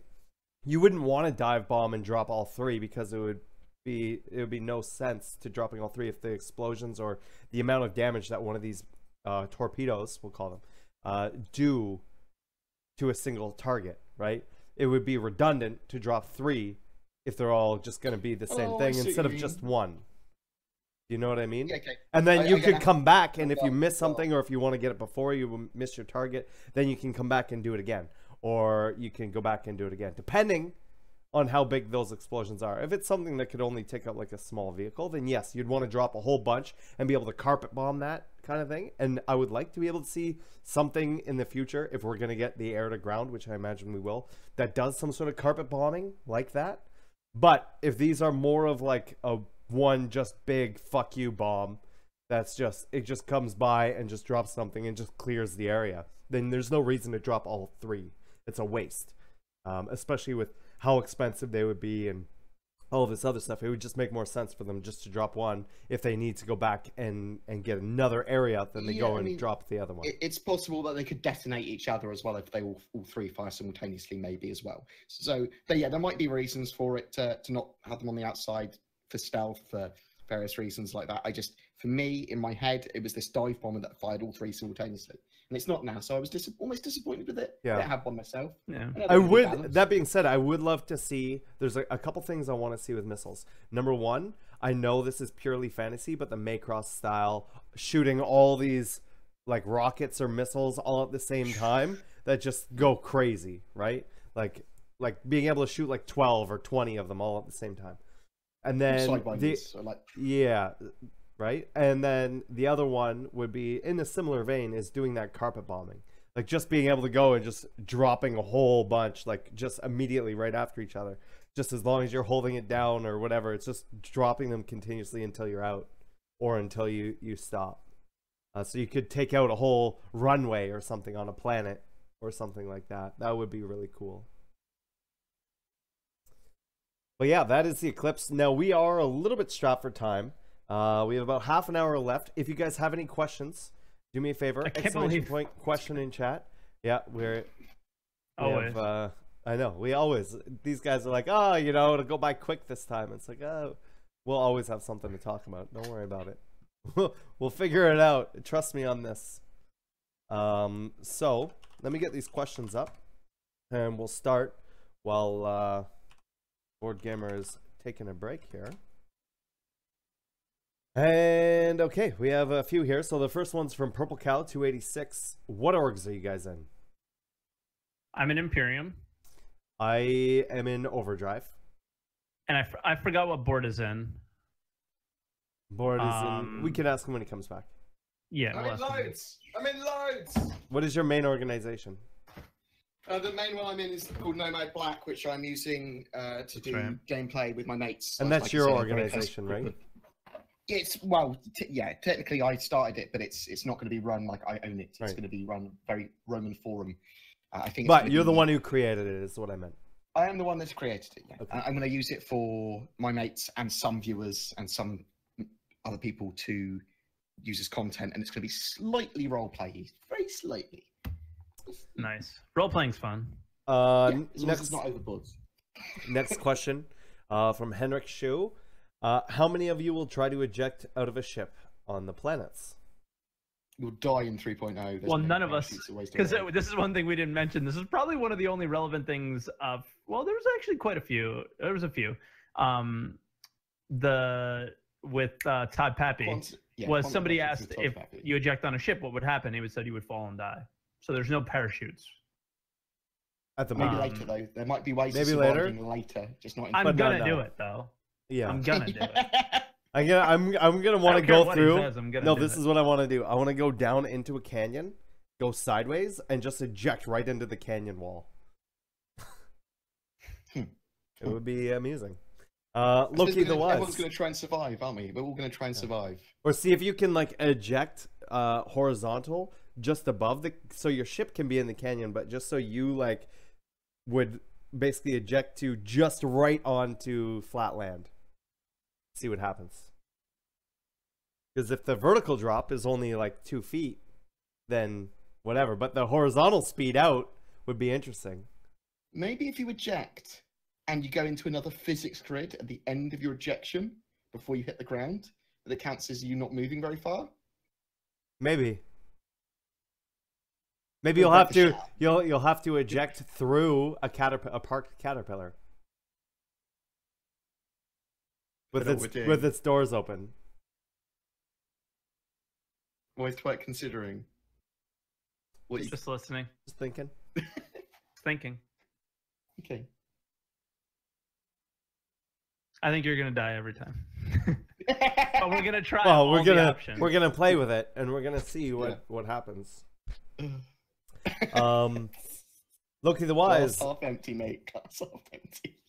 you wouldn't want to dive bomb and drop all 3 because it would be no sense to dropping all 3 if the explosions or the amount of damage that one of these torpedoes, we'll call them, do to a single target, right? It would be redundant to drop 3 if they're all just going to be the same thing instead of just 1. Do you know what I mean? Yeah, okay. And then you could come back, and if you miss something or if you want to get it before you miss your target, then you can come back and do it again. Or you can go back and do it again, depending on how big those explosions are. If it's something that could only take out like a small vehicle, then yes, you'd want to drop a whole bunch and be able to carpet bomb that kind of thing. And I would like to be able to see something in the future, if we're going to get the air to ground, which I imagine we will, that does some sort of carpet bombing like that. But if these are more of like a one just big fuck you bomb, that's just, it just comes by and just drops something and just clears the area, then there's no reason to drop all 3. It's a waste, especially with how expensive they would be and all this other stuff. It would just make more sense for them just to drop 1 if they need to go back and get another area than they go and drop the other one. It's possible that they could detonate each other as well if they all 3 fire simultaneously, maybe as well. So there might be reasons for it to not have them on the outside for stealth, for various reasons like that. For me, in my head, it was this dive bomber that fired all 3 simultaneously. And it's not now, so I was almost disappointed with it. Yeah. I have one myself. Yeah. I would. That being said, I would love to see. There's a couple things I want to see with missiles. Number 1, I know this is purely fantasy, but the Macross style, shooting all these like rockets or missiles all at the same time that just go crazy, right? Like being able to shoot like 12 or 20 of them all at the same time, and then right? And then the other one would be in a similar vein, is doing that carpet bombing. Like just being able to go and just dropping a whole bunch, like just immediately right after each other. Just as long as you're holding it down or whatever, it's just dropping them continuously until you're out or until you stop. So you could take out a whole runway or something on a planet or something like that. That would be really cool. But yeah, that is the Eclipse. Now we are a little bit strapped for time. We have about half an hour left. If you guys have any questions, do me a favor. Exclamation point question in chat. Yeah, I know, we always, these guys are like, oh, you know, it'll go by quick this time. It's like, oh, we'll always have something to talk about. Don't worry about it. We'll figure it out. Trust me on this. So let me get these questions up, and we'll start while BoredGamer is taking a break here. And okay, we have a few here. So the first one's from Purple Cow 286. What orgs are you guys in? I'm in Imperium. I am in Overdrive. And I forgot what Board is in. Board is in. We can ask him when he comes back. Yeah. I'm in loads. What is your main organization? The main one I'm in is called Nomad Black, which I'm using to do gameplay with my mates. And that's your organization, right? It's technically I started it, but it's not going to be run like I own it. It's going to be run very Roman Forum. I think. But you're the one who created it, is what I meant. I am the one that's created it. Yeah. Okay. I'm going to use it for my mates and some viewers and some other people to use as content, and it's going to be slightly roleplay, very slightly. Nice. Role playing's fun. Next, not overboard. Next question from Henrik Shu. How many of you will try to eject out of a ship on the planets? You'll die in 3.0. There's Well, no none of us, parachutes, a waste of because life. this is one thing we didn't mention. This is probably one of the only relevant things of. Well, there was actually quite a few. There was a few. With Todd Pappy was somebody asked if you eject on a ship, what would happen? He said you would fall and die. So there's no parachutes. At the Maybe moment. later though. There might be ways Maybe of later. surviving later. Just not. In I'm But gonna no. do it though. Yeah. I'm gonna do it. I'm gonna want to I don't care go what he through. says, I'm gonna No, do this it. is what I want to do. I want to go down into a canyon, go sideways, and just eject right into the canyon wall. It would be amusing. Loki the Wise. Everyone's going to try and survive, aren't we? We're all going to try and survive. Or see if you can like eject horizontal just above the, so your ship can be in the canyon, but just so you like would basically eject to just right onto flat land. See what happens. Because if the vertical drop is only like 2 feet, then whatever. But the horizontal speed out would be interesting. Maybe if you eject and you go into another physics grid at the end of your ejection before you hit the ground, that it counts as you not moving very far. Maybe. Maybe Or you'll like have the to you'll have to eject through a parked caterpillar with its doors open. Always quite considering. What you... Just listening. Just thinking. Thinking. Okay. I think you're gonna die every time. But we're gonna try. Well, all we're the options. gonna play with it, and we're gonna see what happens. Loki the Wise Glass half empty, mate. Glass half empty.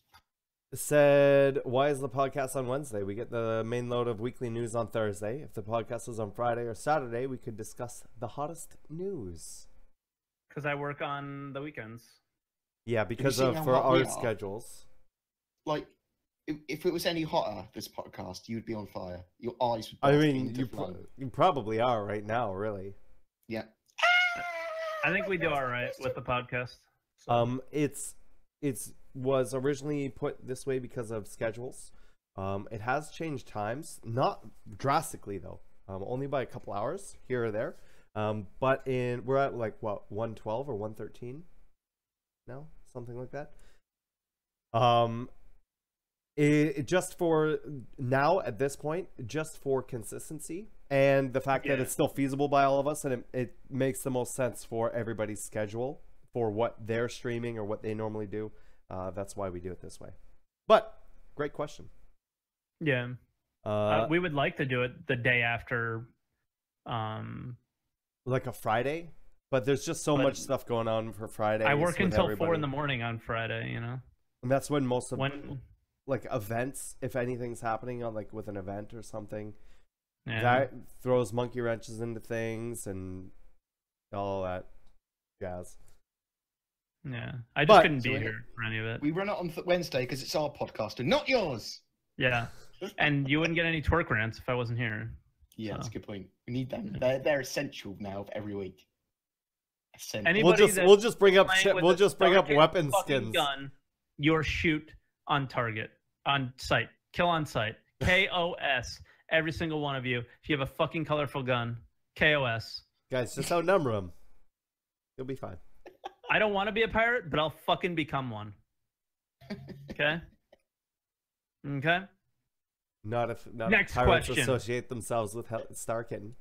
said, "Why is the podcast on Wednesday? We get the main load of weekly news on Thursday. If the podcast was on Friday or Saturday, we could discuss the hottest news." Because I work on the weekends. Yeah, because seen of how for hot we our are? schedules. Like, if it was any hotter, this podcast, you'd be on fire. Your eyes would I burst mean, into you flame. you probably are right now, really. Yeah. I think we do all right with the podcast. So. It's was originally put this way because of schedules. It has changed times, not drastically though. Only by a couple hours here or there. But we're at like what 112 or 113 now, something like that. It just for now at this point, just for consistency and the fact that it's still feasible by all of us, and it makes the most sense for everybody's schedule for what they're streaming or what they normally do. That's why we do it this way. But great question. Yeah. We would like to do it the day after. Like a Friday, but there's just so much stuff going on for Friday. I work until 4 in the morning on Friday, you know. And that's when most of like events, if anything's happening on like with an event or something, that throws monkey wrenches into things and all that jazz. Yeah, I just couldn't be here for any of it. We run it on Wednesday because it's our podcast and not yours. Yeah, and you wouldn't get any twerk rants if I wasn't here. Yeah, that's a good point. We need them. They're essential now of every week. We'll just bring up weapon skins. Gun, your shoot on target, on site, kill on site, KOS. Every single one of you. If you have a fucking colorful gun, KOS. Guys, just outnumber them. You'll be fine. I don't want to be a pirate, but I'll fucking become one. Okay. Okay. Not if Next pirates question. associate themselves with Starkin.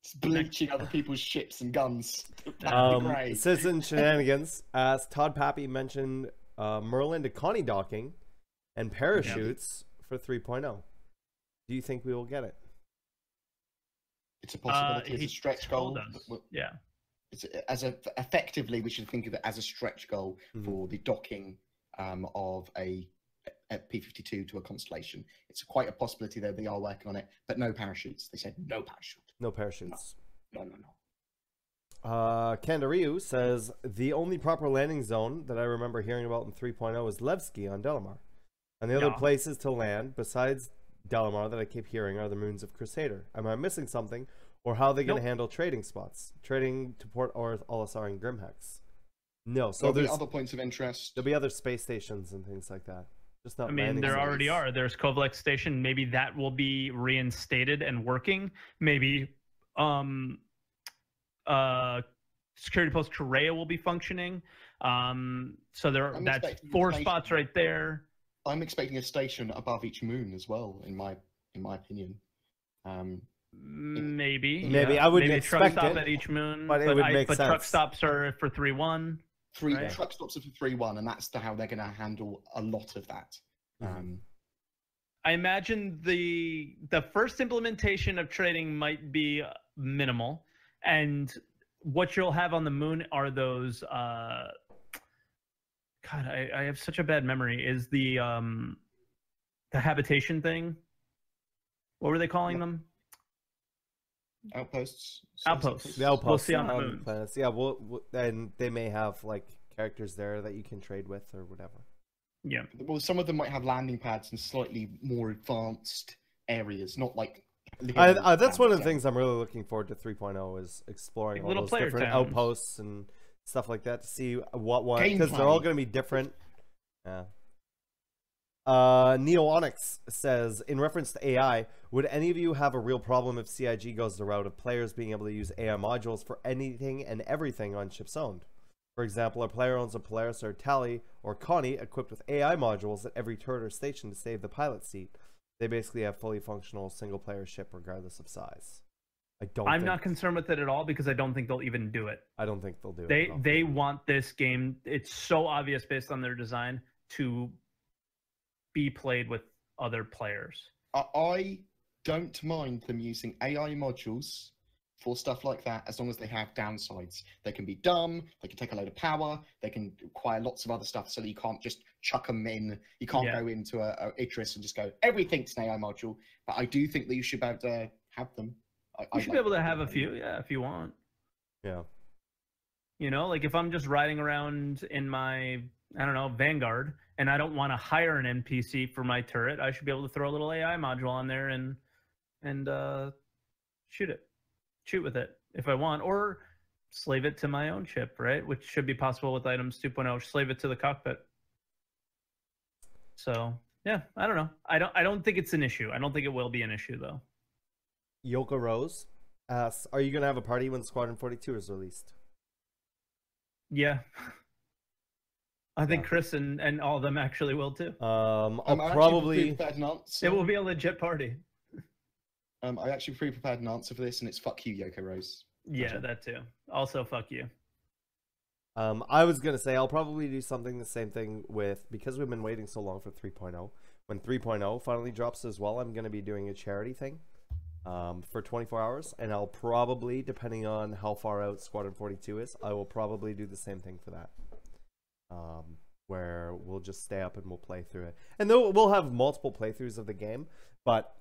Just bleaching other people's ships and guns. Citizen Shenanigans asked, Todd Pappy mentioned Merlin to Connie docking and parachutes for 3.0. Do you think we will get it? It's a possibility. It's a stretch goal. Yeah. It's effectively, we should think of it as a stretch goal for the docking of a P-52 to a Constellation. It's quite a possibility that they are working on it, but no parachutes. They said no parachute. No parachutes. No. Kandaryu says, the only proper landing zone that I remember hearing about in 3.0 is Levski on Delamar. And the other places to land, besides Delamar, that I keep hearing are the moons of Crusader. Am I missing something? Or how are they going to handle trading spots? Trading to Port Olisar and Grimhex? No. So there'll be other points of interest. There'll be other space stations and things like that. Just not. I mean, there already are. There's Kovalex Station. Maybe that will be reinstated and working. Maybe security post Korea will be functioning. So that's 4 spots right there. I'm expecting a station above each moon as well, in my opinion. Maybe. Maybe yeah. I wouldn't maybe expect a truck stop it, at each moon, but it would make but sense. truck stops are for 3-1. Right? Truck stops are for 3-1, and that's how they're going to handle a lot of that. I imagine the first implementation of trading might be minimal, and what you'll have on the moon are those. God, I have such a bad memory. Is the habitation thing? What were they calling them? Outposts. Outposts. The outposts we'll see on the on moon. planets. Yeah, and they may have like characters there that you can trade with or whatever. Yeah. Well, some of them might have landing pads in slightly more advanced areas, not like. That's one of the things I'm really looking forward to 3.0 is exploring like all those player different towns. outposts and stuff like that to see what one, Gameplay. because they're all going to be different. Yeah. Neo Onyx says, in reference to AI, would any of you have a real problem if CIG goes the route of players being able to use AI modules for anything and everything on ships owned? For example, a player owns a Polaris or Tally or Connie equipped with AI modules at every turret or station to save the pilot seat. They basically have fully functional single-player ship regardless of size. I'm not concerned with it at all because I don't think they'll even do it. I don't think they'll do it. They want this game. It's so obvious based on their design to be played with other players. I don't mind them using AI modules for stuff like that as long as they have downsides. They can be dumb, they can take a load of power, they can require lots of other stuff so that you can't just chuck them in. You can't go into a Idris and just go, everything's an AI module. But I do think that you should be able to have them. You should be able to have a few, if you want. Yeah. You know, like if I'm just riding around in my, I don't know, Vanguard, and I don't want to hire an NPC for my turret, I should be able to throw a little AI module on there and shoot with it if I want, or slave it to my own ship, right? Which should be possible with items 2.0. Slave it to the cockpit. So yeah, I don't know. I don't think it's an issue. I don't think it will be an issue though. Yoko Rose asks, are you going to have a party when Squadron 42 is released? Yeah. I think Chris and all of them actually will too. I'll probably... It will be a legit party. I actually pre-prepared an answer for this, and it's fuck you, Yoko Rose. Yeah, that too. Also, fuck you. I was going to say I'll probably do something the same thing with, because we've been waiting so long for 3.0. When 3.0 finally drops as well, I'm going to be doing a charity thing for 24 hours, and I'll probably, depending on how far out Squadron 42 is, I will probably do the same thing for that. Where we'll just stay up and we'll play through it. And we'll have multiple playthroughs of the game, but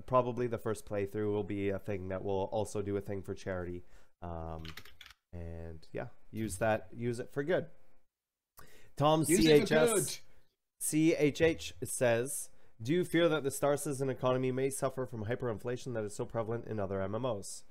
probably the first playthrough will be a thing that will also do a thing for charity. And yeah, use it for good. Tom CHH says, do you fear that the Star Citizen economy may suffer from hyperinflation that is so prevalent in other MMOs?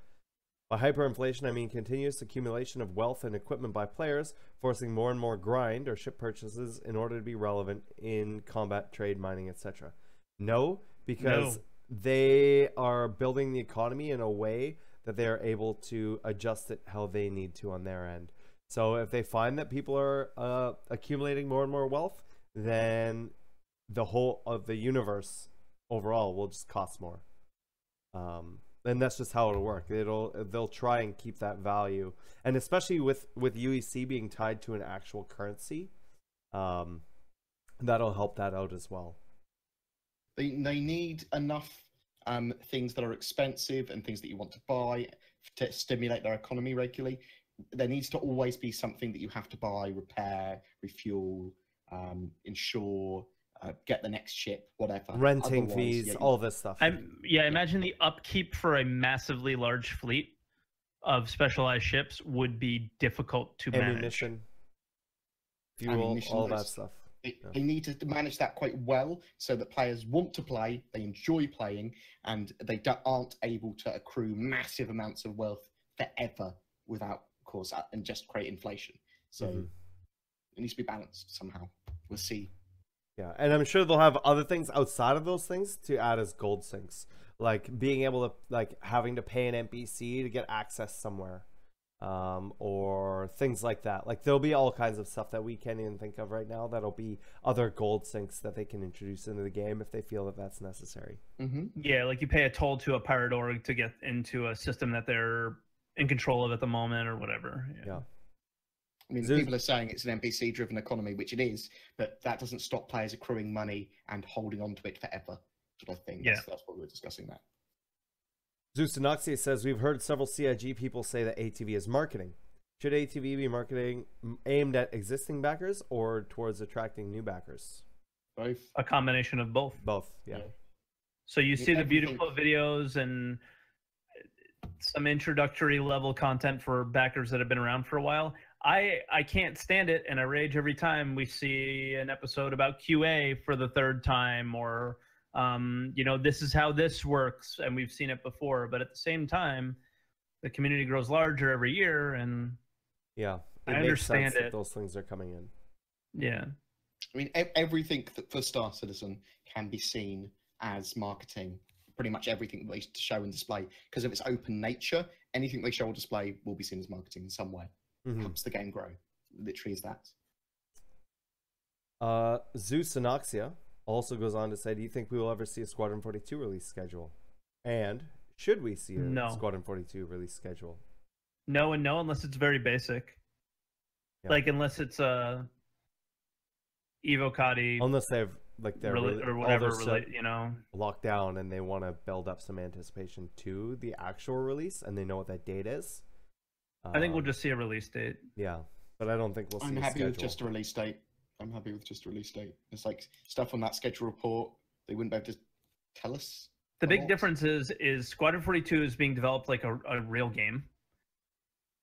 By hyperinflation, I mean continuous accumulation of wealth and equipment by players, forcing more and more grind or ship purchases in order to be relevant in combat, trade, mining, etc. No, because they are building the economy in a way that they are able to adjust it how they need to on their end. So if they find that people are accumulating more and more wealth, then the whole of the universe overall will just cost more. And that's just how it'll work. They'll try and keep that value, and especially with UEC being tied to an actual currency, that'll help that out as well. They need enough things that are expensive and things that you want to buy to stimulate their economy regularly. There needs to always be something that you have to buy, repair, refuel, insure. Get the next ship, whatever. Renting fees, all this stuff. Imagine the upkeep for a massively large fleet of specialized ships would be difficult to manage. Fuel, all that stuff. They need to manage that quite well so that players want to play, they enjoy playing, and they aren't able to accrue massive amounts of wealth forever without, of course, and just create inflation. So it needs to be balanced somehow. We'll see. Yeah, and I'm sure they'll have other things outside of those things to add as gold sinks, like being able to, like having to pay an NPC to get access somewhere, or things like that. Like there'll be all kinds of stuff that we can't even think of right now that'll be other gold sinks that they can introduce into the game if they feel that that's necessary. Yeah, like you pay a toll to a pirate org to get into a system that they're in control of at the moment or whatever. Yeah. I mean, people are saying it's an NPC-driven economy, which it is, but that doesn't stop players accruing money and holding on to it forever. That's what I think. That's what we were discussing that. Zeus Anoxia says, we've heard several CIG people say that ATV is marketing. Should ATV be marketing aimed at existing backers or towards attracting new backers? Both. A combination of both. Both, yeah. So you see the beautiful videos and some introductory level content for backers that have been around for a while. I can't stand it, and I rage every time we see an episode about QA for the third time, or this is how this works, and we've seen it before. But at the same time, the community grows larger every year, and I understand it. That those things are coming in. Yeah, I mean, everything for Star Citizen can be seen as marketing. Pretty much everything they show and display, because of its open nature, anything they show or display will be seen as marketing in some way. Helps the game grow. Literally is that. Zeus Anoxia also goes on to say, do you think we will ever see a Squadron 42 release schedule? And should we see a Squadron 42 release schedule? No and no, unless it's very basic. Yeah. Like, unless it's Evocati. Unless they have, like, their or whatever, locked down and they want to build up some anticipation to the actual release and they know what that date is. I think we'll just see a release date. Yeah, but I don't think we'll see I'm happy with just a release date. It's like stuff on that schedule report they wouldn't be able to tell us. The big difference is Squadron 42 is being developed like a real game,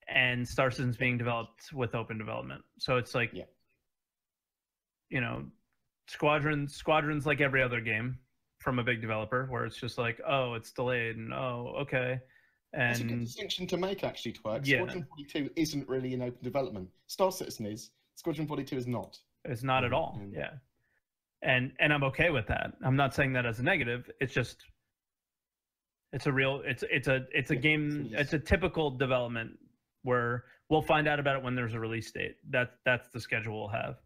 and Star Citizen's being developed with open development. So it's like, Squadron's like every other game from a big developer, where it's just like, oh, it's delayed, and oh, okay. And it's a good distinction to make, actually, Twerk. Squadron 42 isn't really in open development. Star Citizen is. Squadron 42 is not. It's not at all. Yeah. And I'm okay with that. I'm not saying that as a negative. It's just, it's a real, it's a game. It's a typical development where we'll find out about it when there's a release date. That's the schedule we'll have.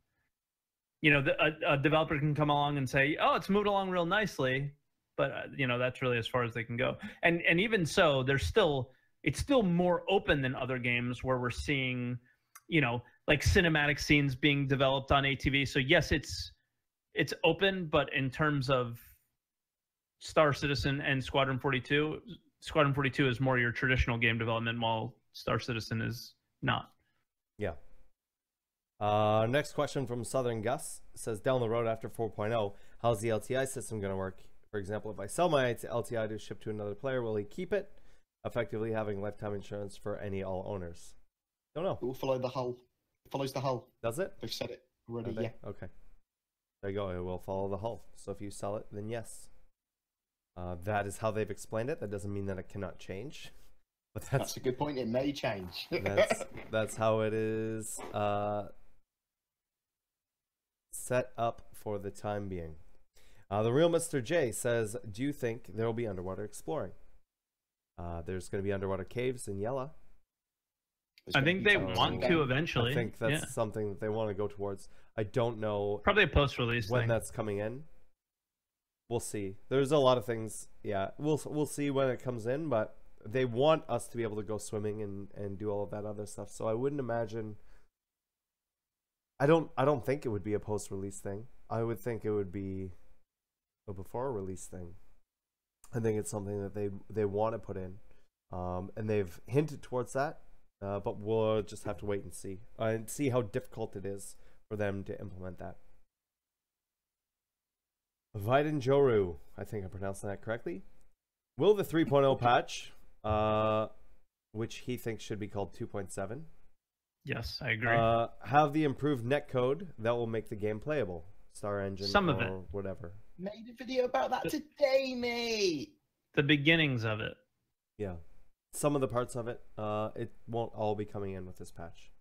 A developer can come along and say, oh, it's moved along real nicely, but that's really as far as they can go. And even so, it's still more open than other games where we're seeing, like cinematic scenes being developed on ATV. So yes, it's open, but in terms of Star Citizen and Squadron 42 is more your traditional game development, while Star Citizen is not. Yeah. Next question from Southern Gus says, down the road after 4.0, how's the LTI system going to work? For example, if I sell my LTI to ship to another player, will he keep it? Effectively having lifetime insurance for all owners. Don't know. It will follow the hull. It follows the hull. Does it? They've said it already, yeah. Okay. There you go. It will follow the hull. So if you sell it, then yes. That is how they've explained it. That doesn't mean that it cannot change. But that's a good point. It may change. that's how it is set up for the time being. The real Mr. J says, do you think there will be underwater exploring? There's going to be underwater caves in Yella. I think they want to eventually. I think that's something that they want to go towards. I don't know. Probably a post-release when that's coming in. We'll see. There's a lot of things. Yeah, we'll see when it comes in, but they want us to be able to go swimming and do all of that other stuff. So I wouldn't imagine. I don't think it would be a post-release thing. I would think it would be a before-release thing. I think it's something that they want to put in, and they've hinted towards that. But we'll just have to wait and see how difficult it is for them to implement that. Viden Joru, I think I pronounced that correctly. Will the 3.0 patch, which he thinks should be called 2.7, yes, I agree, have the improved netcode that will make the game playable? Star Engine, some of it, whatever. Made a video about that today, mate. The beginnings of it. Yeah. Some of the parts of it, it won't all be coming in with this patch.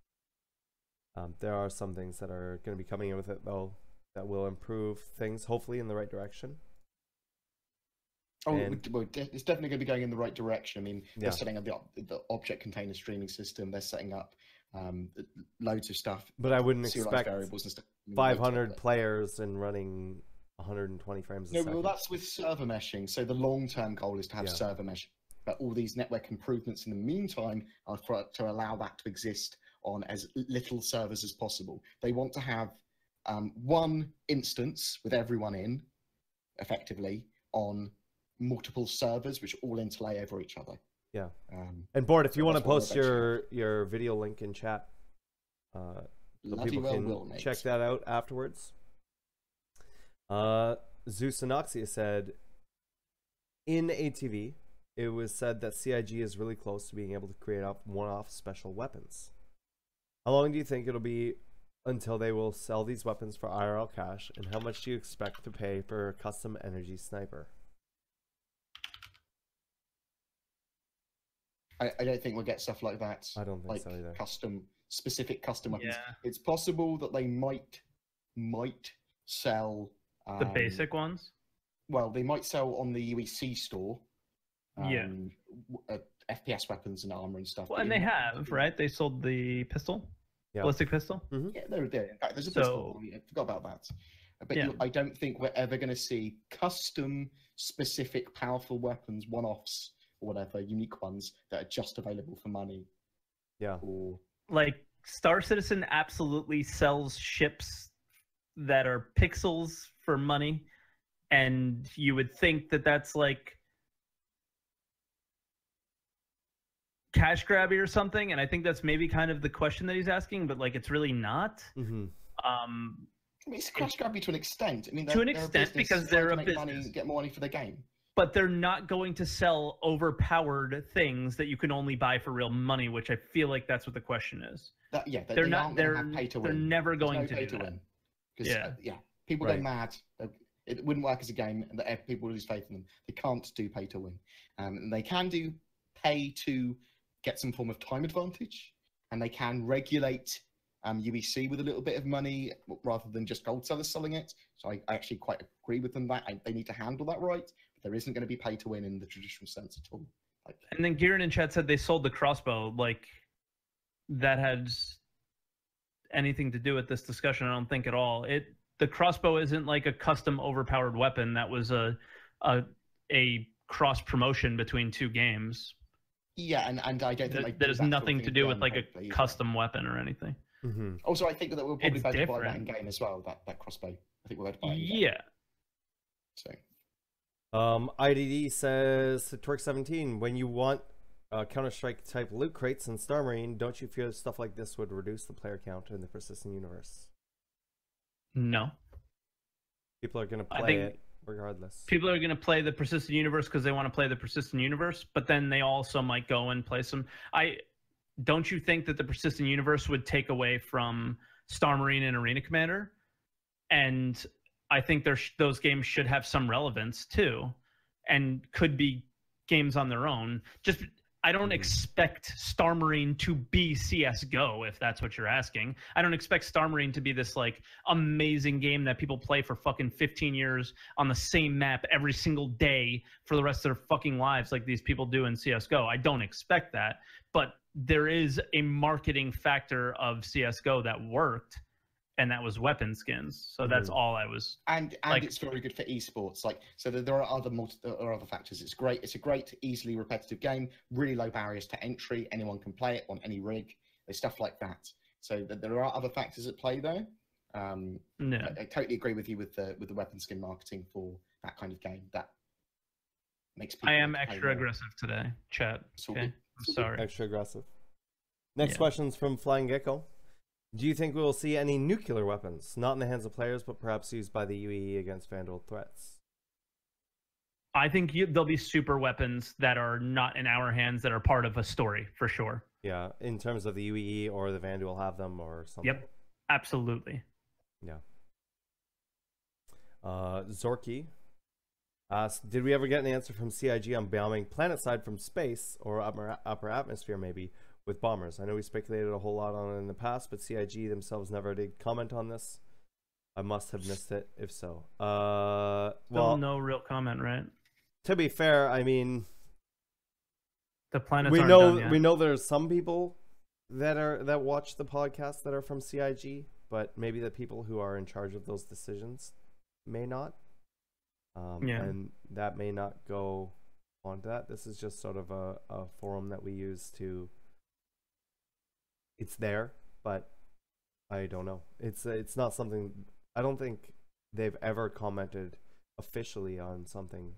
There are some things that are going to be coming in with it, though, that will improve things, hopefully, in the right direction. Oh, And- well, it's definitely going to be going in the right direction. I mean, Yeah. they're setting up the object container streaming system. They're setting up loads of stuff. But I wouldn't serialized expect variables and stuff. 500 players and running 120 frames a No, second. well, that's with server meshing. So the long-term goal is to have Yeah. server meshing. But all these network improvements in the meantime are to allow that to exist on as little servers as possible. They want to have one instance with everyone in, effectively, on multiple servers, which all interlay over each other. Yeah. And Bored, if so you want to that's what we're post eventually your video link in chat, so Bloody people well can will, mate. check that out afterwards. Zeus Anoxia said, in ATV, it was said that CIG is really close to being able to create one-off special weapons. How long do you think it'll be until they will sell these weapons for IRL cash, and how much do you expect to pay for a custom energy sniper? I don't think we'll get stuff like that. I don't think like so either. specific custom weapons. Yeah. It's possible that they might sell The basic ones. Well, they might sell on the UEC store. Yeah. FPS weapons and armor and stuff. Well, but and you they might- have, right? They sold the pistol, Yeah. ballistic pistol. Yeah, they're there. In fact, there's a So- pistol. I forgot about that. But Yeah. I don't think we're ever going to see custom, specific, powerful weapons, one-offs or whatever, unique ones that are just available for money. Yeah. Or Like Star Citizen absolutely sells ships that are pixels for money, and you would think that that's like cash grabby or something, and I think that's maybe kind of the question that he's asking, but like it's really not. Mm-hmm. I mean, it's crash grabby to an extent. I mean, To an they're a extent, business because trying they're to a make money business. and get more money for the game. But they're not going to sell overpowered things that you can only buy for real money, which I feel like that's what the question is. They're not- aren't gonna they're- have pay to they're win. never There's going no to pay do that. win. 'Cause, people Right. go mad. It wouldn't work as a game, and people lose faith in them. They can't do pay to win, and they can do pay to get some form of time advantage, and they can regulate UEC with a little bit of money rather than just gold sellers selling it. So I actually quite agree with them that they need to handle that right. But there isn't going to be pay to win in the traditional sense at all. And then Gieran in chat said they sold the crossbow. Like, that has anything to do with this discussion? I don't think at all. The crossbow isn't like a custom overpowered weapon. That was a cross promotion between two games. Yeah, and I don't think That has nothing to do with like a custom weapon or anything. Mm-hmm. Also, I think that we'll probably It's be able to buy that in different. game as well. That crossbow. I think we'll be able to buy it in game. Yeah. So. IDD says to Twerk17, when you want Counter-Strike type loot crates in Star Marine, don't you fear stuff like this would reduce the player count in the persistent universe? No. People are going to I play think it regardless. People are going to play the persistent universe because they want to play the persistent universe, but then they also might go and play some. Don't you think that the persistent universe would take away from Star Marine and Arena Commander? And I think those games should have some relevance too, and could be games on their own. Just I don't expect Star Marine to be CS:GO, if that's what you're asking. I don't expect Star Marine to be this like amazing game that people play for fucking 15 years on the same map every single day for the rest of their fucking lives like these people do in CS:GO. I don't expect that, but there is a marketing factor of CS:GO that worked, and that was weapon skins. So that's all I was. And like, it's very good for esports. Like, so there are other factors. It's great. It's a great, easily repetitive game. Really low barriers to entry. Anyone can play it on any rig. There's stuff like that. So there are other factors at play there. No. I totally agree with you with the weapon skin marketing for that kind of game. That makes people. I am want to play extra more. aggressive today, chat. It's all Okay, good. I'm sorry. Extra aggressive. Next Yeah. question's from Flying Gecko. Do you think we will see any nuclear weapons, not in the hands of players, but perhaps used by the UAE against Vandal threats? I think there'll be super weapons that are not in our hands that are part of a story for sure. Yeah, in terms of the UAE or the Vandal have them or something. Yep, absolutely. Yeah. Zorky asked, did we ever get an answer from CIG on bombing planetside from space or upper atmosphere maybe with bombers? I know we speculated a whole lot on it in the past, but CIG themselves never did comment on this. I must have missed it if so. Well, no real comment, right? to be fair, I mean, The planets we aren't know done yet. we know there's some people that watch the podcast that are from CIG, but maybe the people who are in charge of those decisions may not. And that may not go on to that. This is just sort of a forum that we use to. It's there, but I don't know. It's not something. I don't think they've ever commented officially on something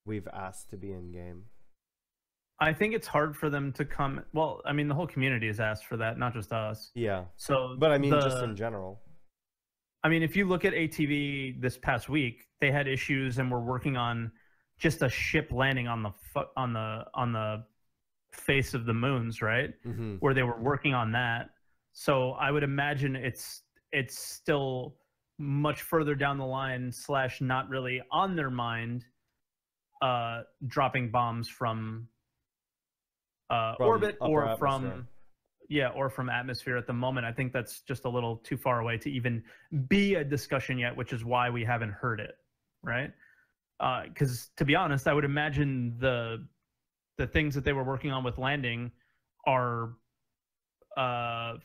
we've asked to be in game. I think it's hard for them to come. Well, I mean, the whole community has asked for that, not just us. Yeah. So, but I mean, just in general. I mean, if you look at ATV this past week, they had issues and were working on just a ship landing on the face of the moons, right? Mm-hmm. Where they were working on that. So I would imagine it's still much further down the line / not really on their mind, dropping bombs from orbit or from or from atmosphere at the moment. I think that's just a little too far away to even be a discussion yet, which is why we haven't heard it, right? Because to be honest, I would imagine the things that they were working on with landing are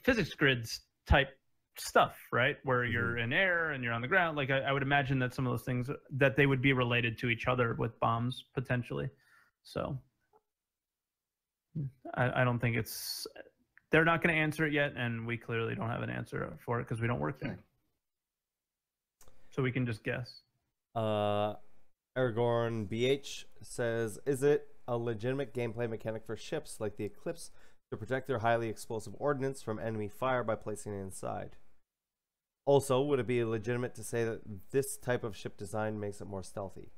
physics grids type stuff, right? Where you're in air and you're on the ground. Like I would imagine that some of those things that they would be related to each other with bombs potentially. So I don't think it's. They're not going to answer it yet, and we clearly don't have an answer for it because we don't work there. So we can just guess. Aragorn BH says, is it a legitimate gameplay mechanic for ships like the Eclipse to protect their highly explosive ordnance from enemy fire by placing it inside? Also, would it be legitimate to say that this type of ship design makes it more stealthy?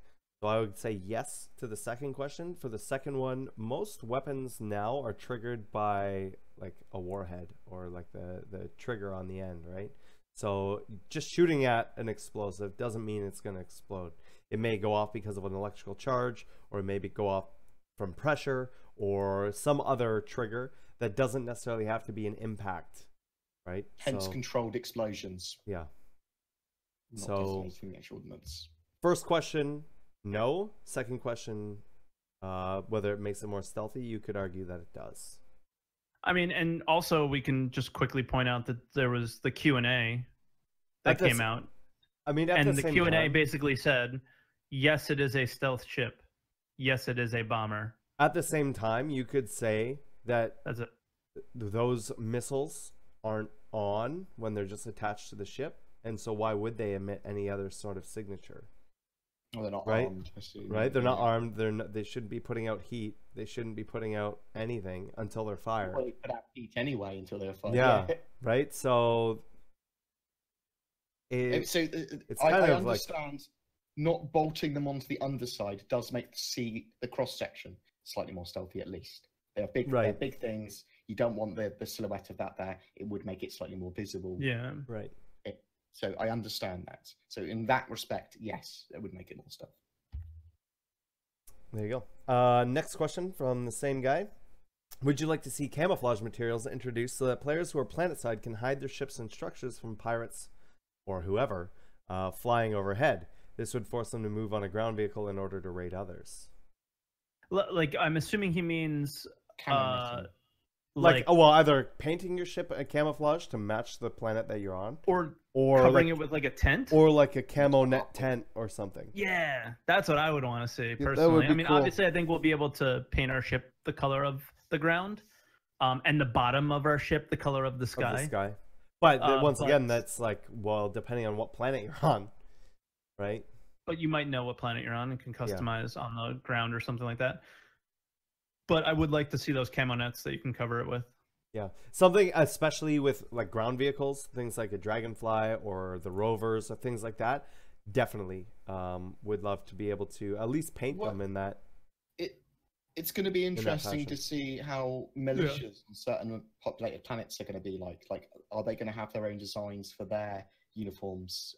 So I would say yes to the second question. For the second one, most weapons now are triggered by like a warhead or like the trigger on the end, right? So just shooting at an explosive doesn't mean it's going to explode. It may go off because of an electrical charge, or maybe go off from pressure or some other trigger that doesn't necessarily have to be an impact, right? Hence controlled explosions. Yeah. Not So detonating the actual ordnance. First question, no. Second question, whether it makes it more stealthy, you could argue that it does. I mean, and also we can just quickly point out that there was the Q&A that came out. I mean, and the Q&A basically said, yes, it is a stealth ship. Yes, it is a bomber. At the same time, you could say that that's it. Those missiles aren't on when they're just attached to the ship, and so why would they emit any other sort of signature? Well, they're not right? armed. I assume. Right? They're not armed. They shouldn't be putting out heat. They shouldn't be putting out anything until they're fired. Well, they put out heat anyway until they're fired. Yeah, right? So I understand not bolting them onto the underside does make the cross section slightly more stealthy at least. They are big, they're big things. You don't want the silhouette of that there. It would make it slightly more visible. Yeah. Right. So I understand that. So in that respect, yes, it would make it more stealthy. There you go. Next question from the same guy. Would you like to see camouflage materials introduced so that players who are planetside can hide their ships and structures from pirates or whoever flying overhead? This would force them to move on a ground vehicle in order to raid others. Like, I'm assuming he means either painting your ship a camouflage to match the planet that you're on, or covering it with like a tent, or like a camo net tent or something. Yeah, that's what I would want to see personally. I mean, cool. Obviously, I think we'll be able to paint our ship the color of the ground, and the bottom of our ship the color of the sky. But once again, that's like, well, depending on what planet you're on, right? But you might know what planet you're on and can customize on the ground or something like that. But I would like to see those camo nets that you can cover it with. Yeah, something especially with like ground vehicles, things like a Dragonfly or the Rovers or things like that. Definitely would love to be able to at least paint them in that. It's going to be interesting to see how militias on certain populated planets are going to be like. Like, are they going to have their own designs for their uniforms,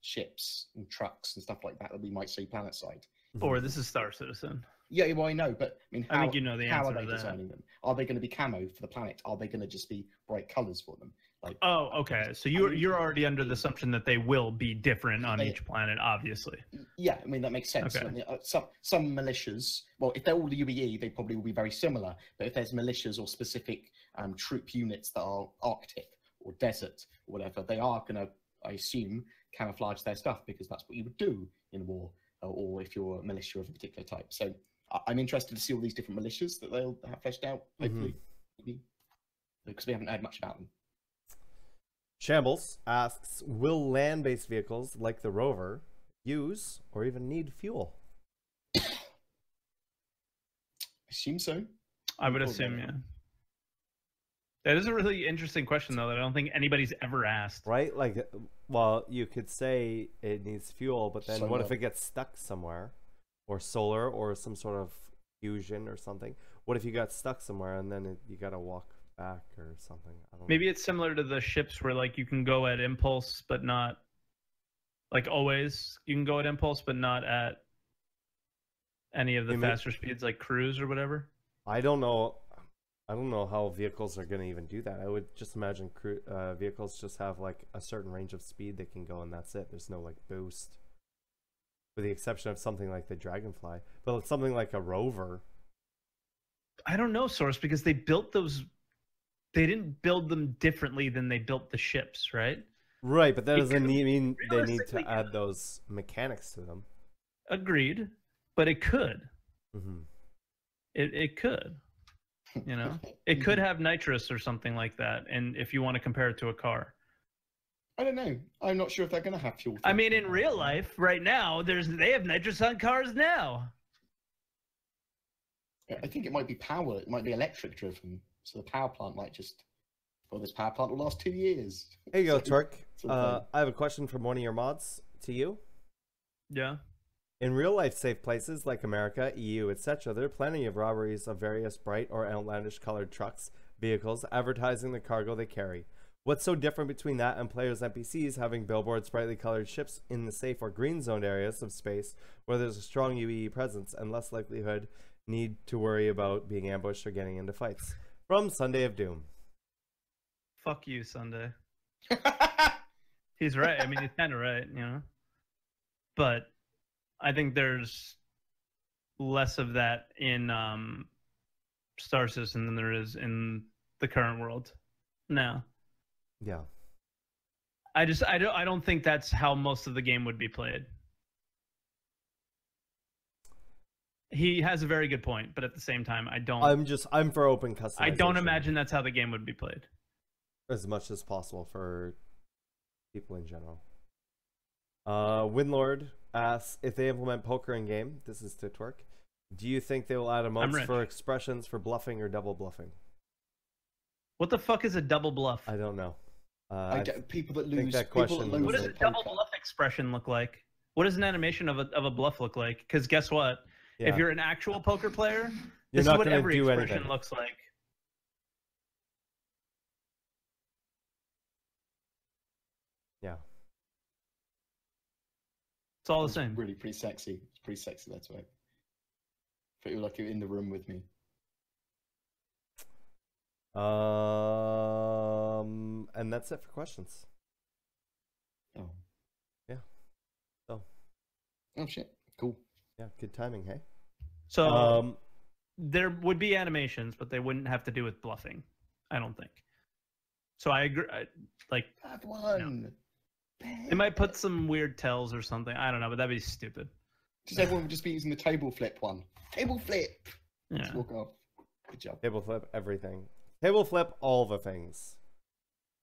ships and trucks and stuff like that we might see planetside? Or this is Star Citizen. Yeah, well, I know, but I mean, I think you know the answer how are they to that. designing them? Are they going to be camo for the planet? Are they going to just be bright colors for them? Like, oh, okay. So you're already under the assumption that they will be different on each planet, obviously. Yeah, I mean, that makes sense. Okay. I mean, some militias, well, if they're all the UEE, they probably will be very similar. But if there's militias or specific troop units that are Arctic or desert or whatever, they are going to, I assume, camouflage their stuff because that's what you would do in war, or if you're a militia of a particular type. So I'm interested to see all these different militias that they'll have fleshed out, hopefully, because we haven't heard much about them. Shambles asks, will land-based vehicles like the Rover use or even need fuel? I assume so. I would assume, yeah. That is a really interesting question, though, that I don't think anybody's ever asked. Right? Like, well, you could say it needs fuel, but then what if it gets stuck somewhere? Or solar, or some sort of fusion or something? What if you got stuck somewhere and then you got to walk back or something? I don't know. Maybe it's similar to the ships where, like, you can go at impulse, but not... Like, always, you can go at impulse, but not at any of the faster speeds, like cruise or whatever. I don't know how vehicles are going to even do that. I would just imagine vehicles just have like a certain range of speed they can go, and that's it. There's no like boost, with the exception of something like the Dragonfly. But something like a Rover, I don't know, Source, because they built those. They didn't build them differently than they built the ships, right? Right, but that doesn't mean they need to add those mechanics to them. Agreed, but it could. Mm-hmm. It could. You know, it could have nitrous or something like that. And if you want to compare it to a car, I don't know. I'm not sure if they're going to have fuel. I mean, in real life, right now, they have nitrous on cars now. I think it might be power. It might be electric driven. So the power plant might just. Well, this power plant will last 2 years. Here you go, Torque. I have a question from one of your mods to you. Yeah. In real-life safe places like America, EU, etc., there are plenty of robberies of various bright or outlandish colored trucks, vehicles, advertising the cargo they carry. What's so different between that and players' NPCs having billboards, brightly colored ships in the safe or green-zoned areas of space where there's a strong UEE presence and less likelihood need to worry about being ambushed or getting into fights? From Sunday of Doom. Fuck you, Sunday. He's right. I mean, he's kind of right, you know? But I think there's less of that in Star Citizen than there is in the current world now. Yeah. I don't think that's how most of the game would be played. He has a very good point, but at the same time, I'm for open customization. I don't imagine that's how the game would be played. As much as possible for people in general. Windlord asks, if they implement poker in game, this is to Twerk, do you think they will add emotes for expressions for bluffing or double bluffing? What the fuck is a double bluff? I don't know. I get people that lose. That question what does a double bluff expression look like? What does an animation of a bluff look like? Because guess what? Yeah. If you're an actual poker player, this is what every expression looks like. Yeah. It's all the same. Really pretty sexy. It's pretty sexy, that's right. I feel like you're in the room with me. And that's it for questions. Oh. Yeah. So. Oh shit. Cool. Yeah, good timing, hey? So there would be animations, but they wouldn't have to do with bluffing, I don't think. So I agree. Bad one. No. They might put some weird tells or something. I don't know, but that'd be stupid. Just everyone would just be using the table flip one. Table flip. Yeah. Just walk off. Good job. Table flip everything. Table flip all the things.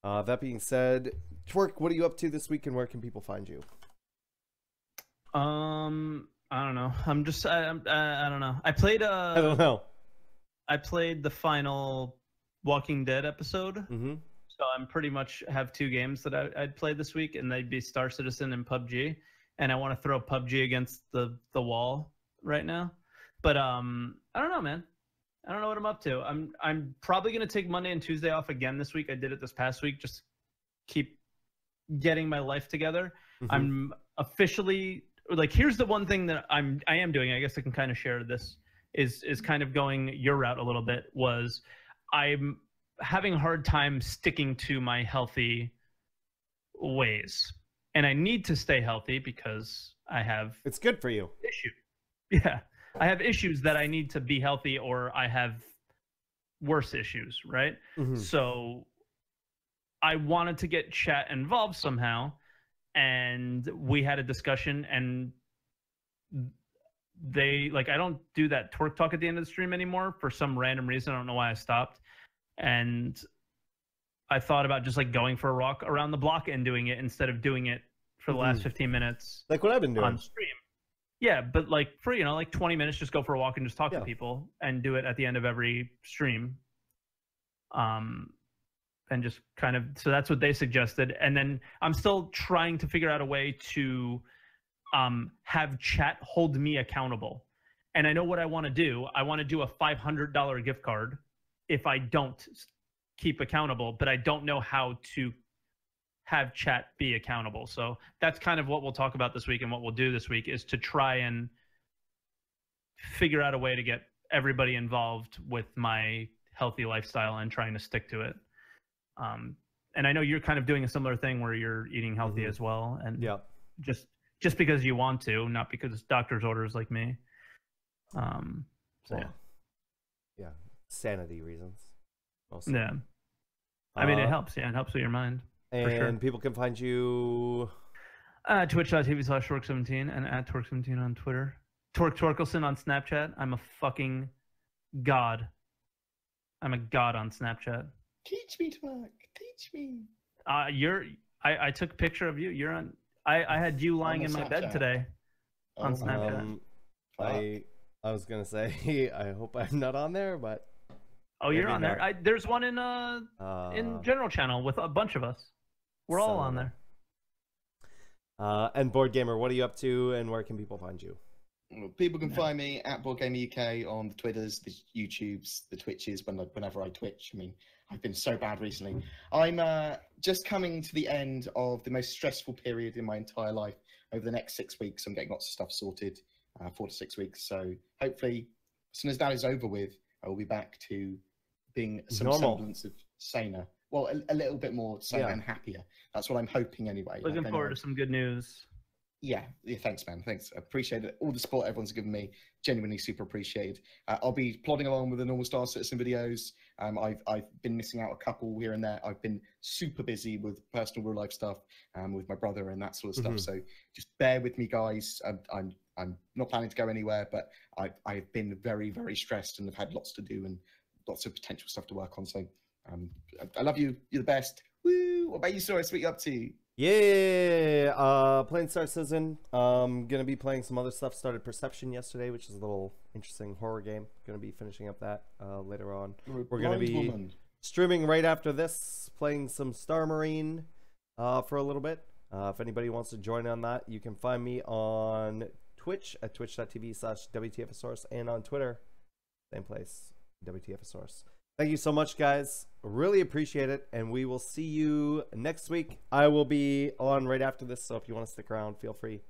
That being said, Twerk, what are you up to this week, and where can people find you? I don't know. I don't know. I played I don't know. I played the final Walking Dead episode. Mm-hmm. So I'm pretty much have 2 games that I'd play this week, and they'd be Star Citizen and PUBG. And I want to throw PUBG against the wall right now. But I don't know, man. I don't know what I'm up to. I'm probably gonna take Monday and Tuesday off again this week. I did it this past week. Just keep getting my life together. Mm-hmm. I'm officially here's the one thing that I am doing. I guess I can kind of share this is kind of going your route a little bit. Was I'm having a hard time sticking to my healthy ways. and I need to stay healthy because I have It's good for you. issues. Yeah, I have issues that I need to be healthy, or I have worse issues, right? Mhm. So I wanted to get chat involved somehow, and we had a discussion, and they like, I don't do that twerk talk at the end of the stream anymore for some random reason. I don't know why I stopped. And I thought about just like going for a walk around the block and doing it instead of doing it for the last 15 minutes Like what I've been doing on stream. Yeah, but like for, you know, like 20 minutes, just go for a walk and just talk to people, and do it at the end of every stream. And just kind of, so that's what they suggested. And then I'm still trying to figure out a way to have chat hold me accountable. And I know what I want to do. I want to do a $500 gift card if I don't keep accountable, but I don't know how to have chat be accountable. So that's kind of what we'll talk about this week, and what we'll do this week is to try and figure out a way to get everybody involved with my healthy lifestyle and trying to stick to it. And I know you're kind of doing a similar thing where you're eating healthy as well, and just because you want to, not because it's doctor's orders like me. So yeah, sanity reasons. Mostly. Yeah, I mean it helps. Yeah, it helps with your mind. And people can find you Twitch.tv/Torque17 and at Torque17 on Twitter. Torkelson on Snapchat. I'm a fucking god. I'm a god on Snapchat. Teach me, Twerk. Teach me. I took a picture of you. You're on. I had you lying in my bed today on Snapchat. I was gonna say I hope I'm not on there, but oh, you're on there. There's one in general channel with a bunch of us. We're all on there. And BoredGamer, what are you up to, and where can people find you? People can find me at BoredGamerUK on the Twitters, the YouTubes, the Twitches, whenever I Twitch. I mean, I've been so bad recently. I'm just coming to the end of the most stressful period in my entire life. Over the next 6 weeks, I'm getting lots of stuff sorted, 4 to 6 weeks. So hopefully, as soon as that is over with, I will be back to being some semblance of saner. Well, a little bit more saner and happier. That's what I'm hoping anyway. Looking forward to some good news. Yeah, thanks, man. Thanks. I appreciate it. All the support everyone's given me, genuinely super appreciated. I'll be plodding along with the normal Star Citizen videos. I've been missing out a couple here and there. I've been super busy with personal real life stuff, with my brother and that sort of stuff. So just bear with me, guys. I'm not planning to go anywhere, but I've been very, very stressed and have had lots to do and lots of potential stuff to work on. So I love you. You're the best. Woo! What about you, Soros? What you up to? Yeah, playing Star Citizen. Gonna be playing some other stuff. Started Perception yesterday, which is a little interesting horror game. Gonna be finishing up that later on. We're gonna be streaming right after this, playing some Star Marine for a little bit. If anybody wants to join on that, you can find me on Twitch at twitch.tv/WTFOSAURUS and on Twitter, same place, WTFOSAURUS. Thank you so much, guys. Really appreciate it, and we will see you next week. I will be on right after this, so if you want to stick around, feel free.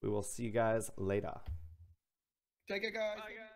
We will see you guys later. Take it, guys. Bye, guys.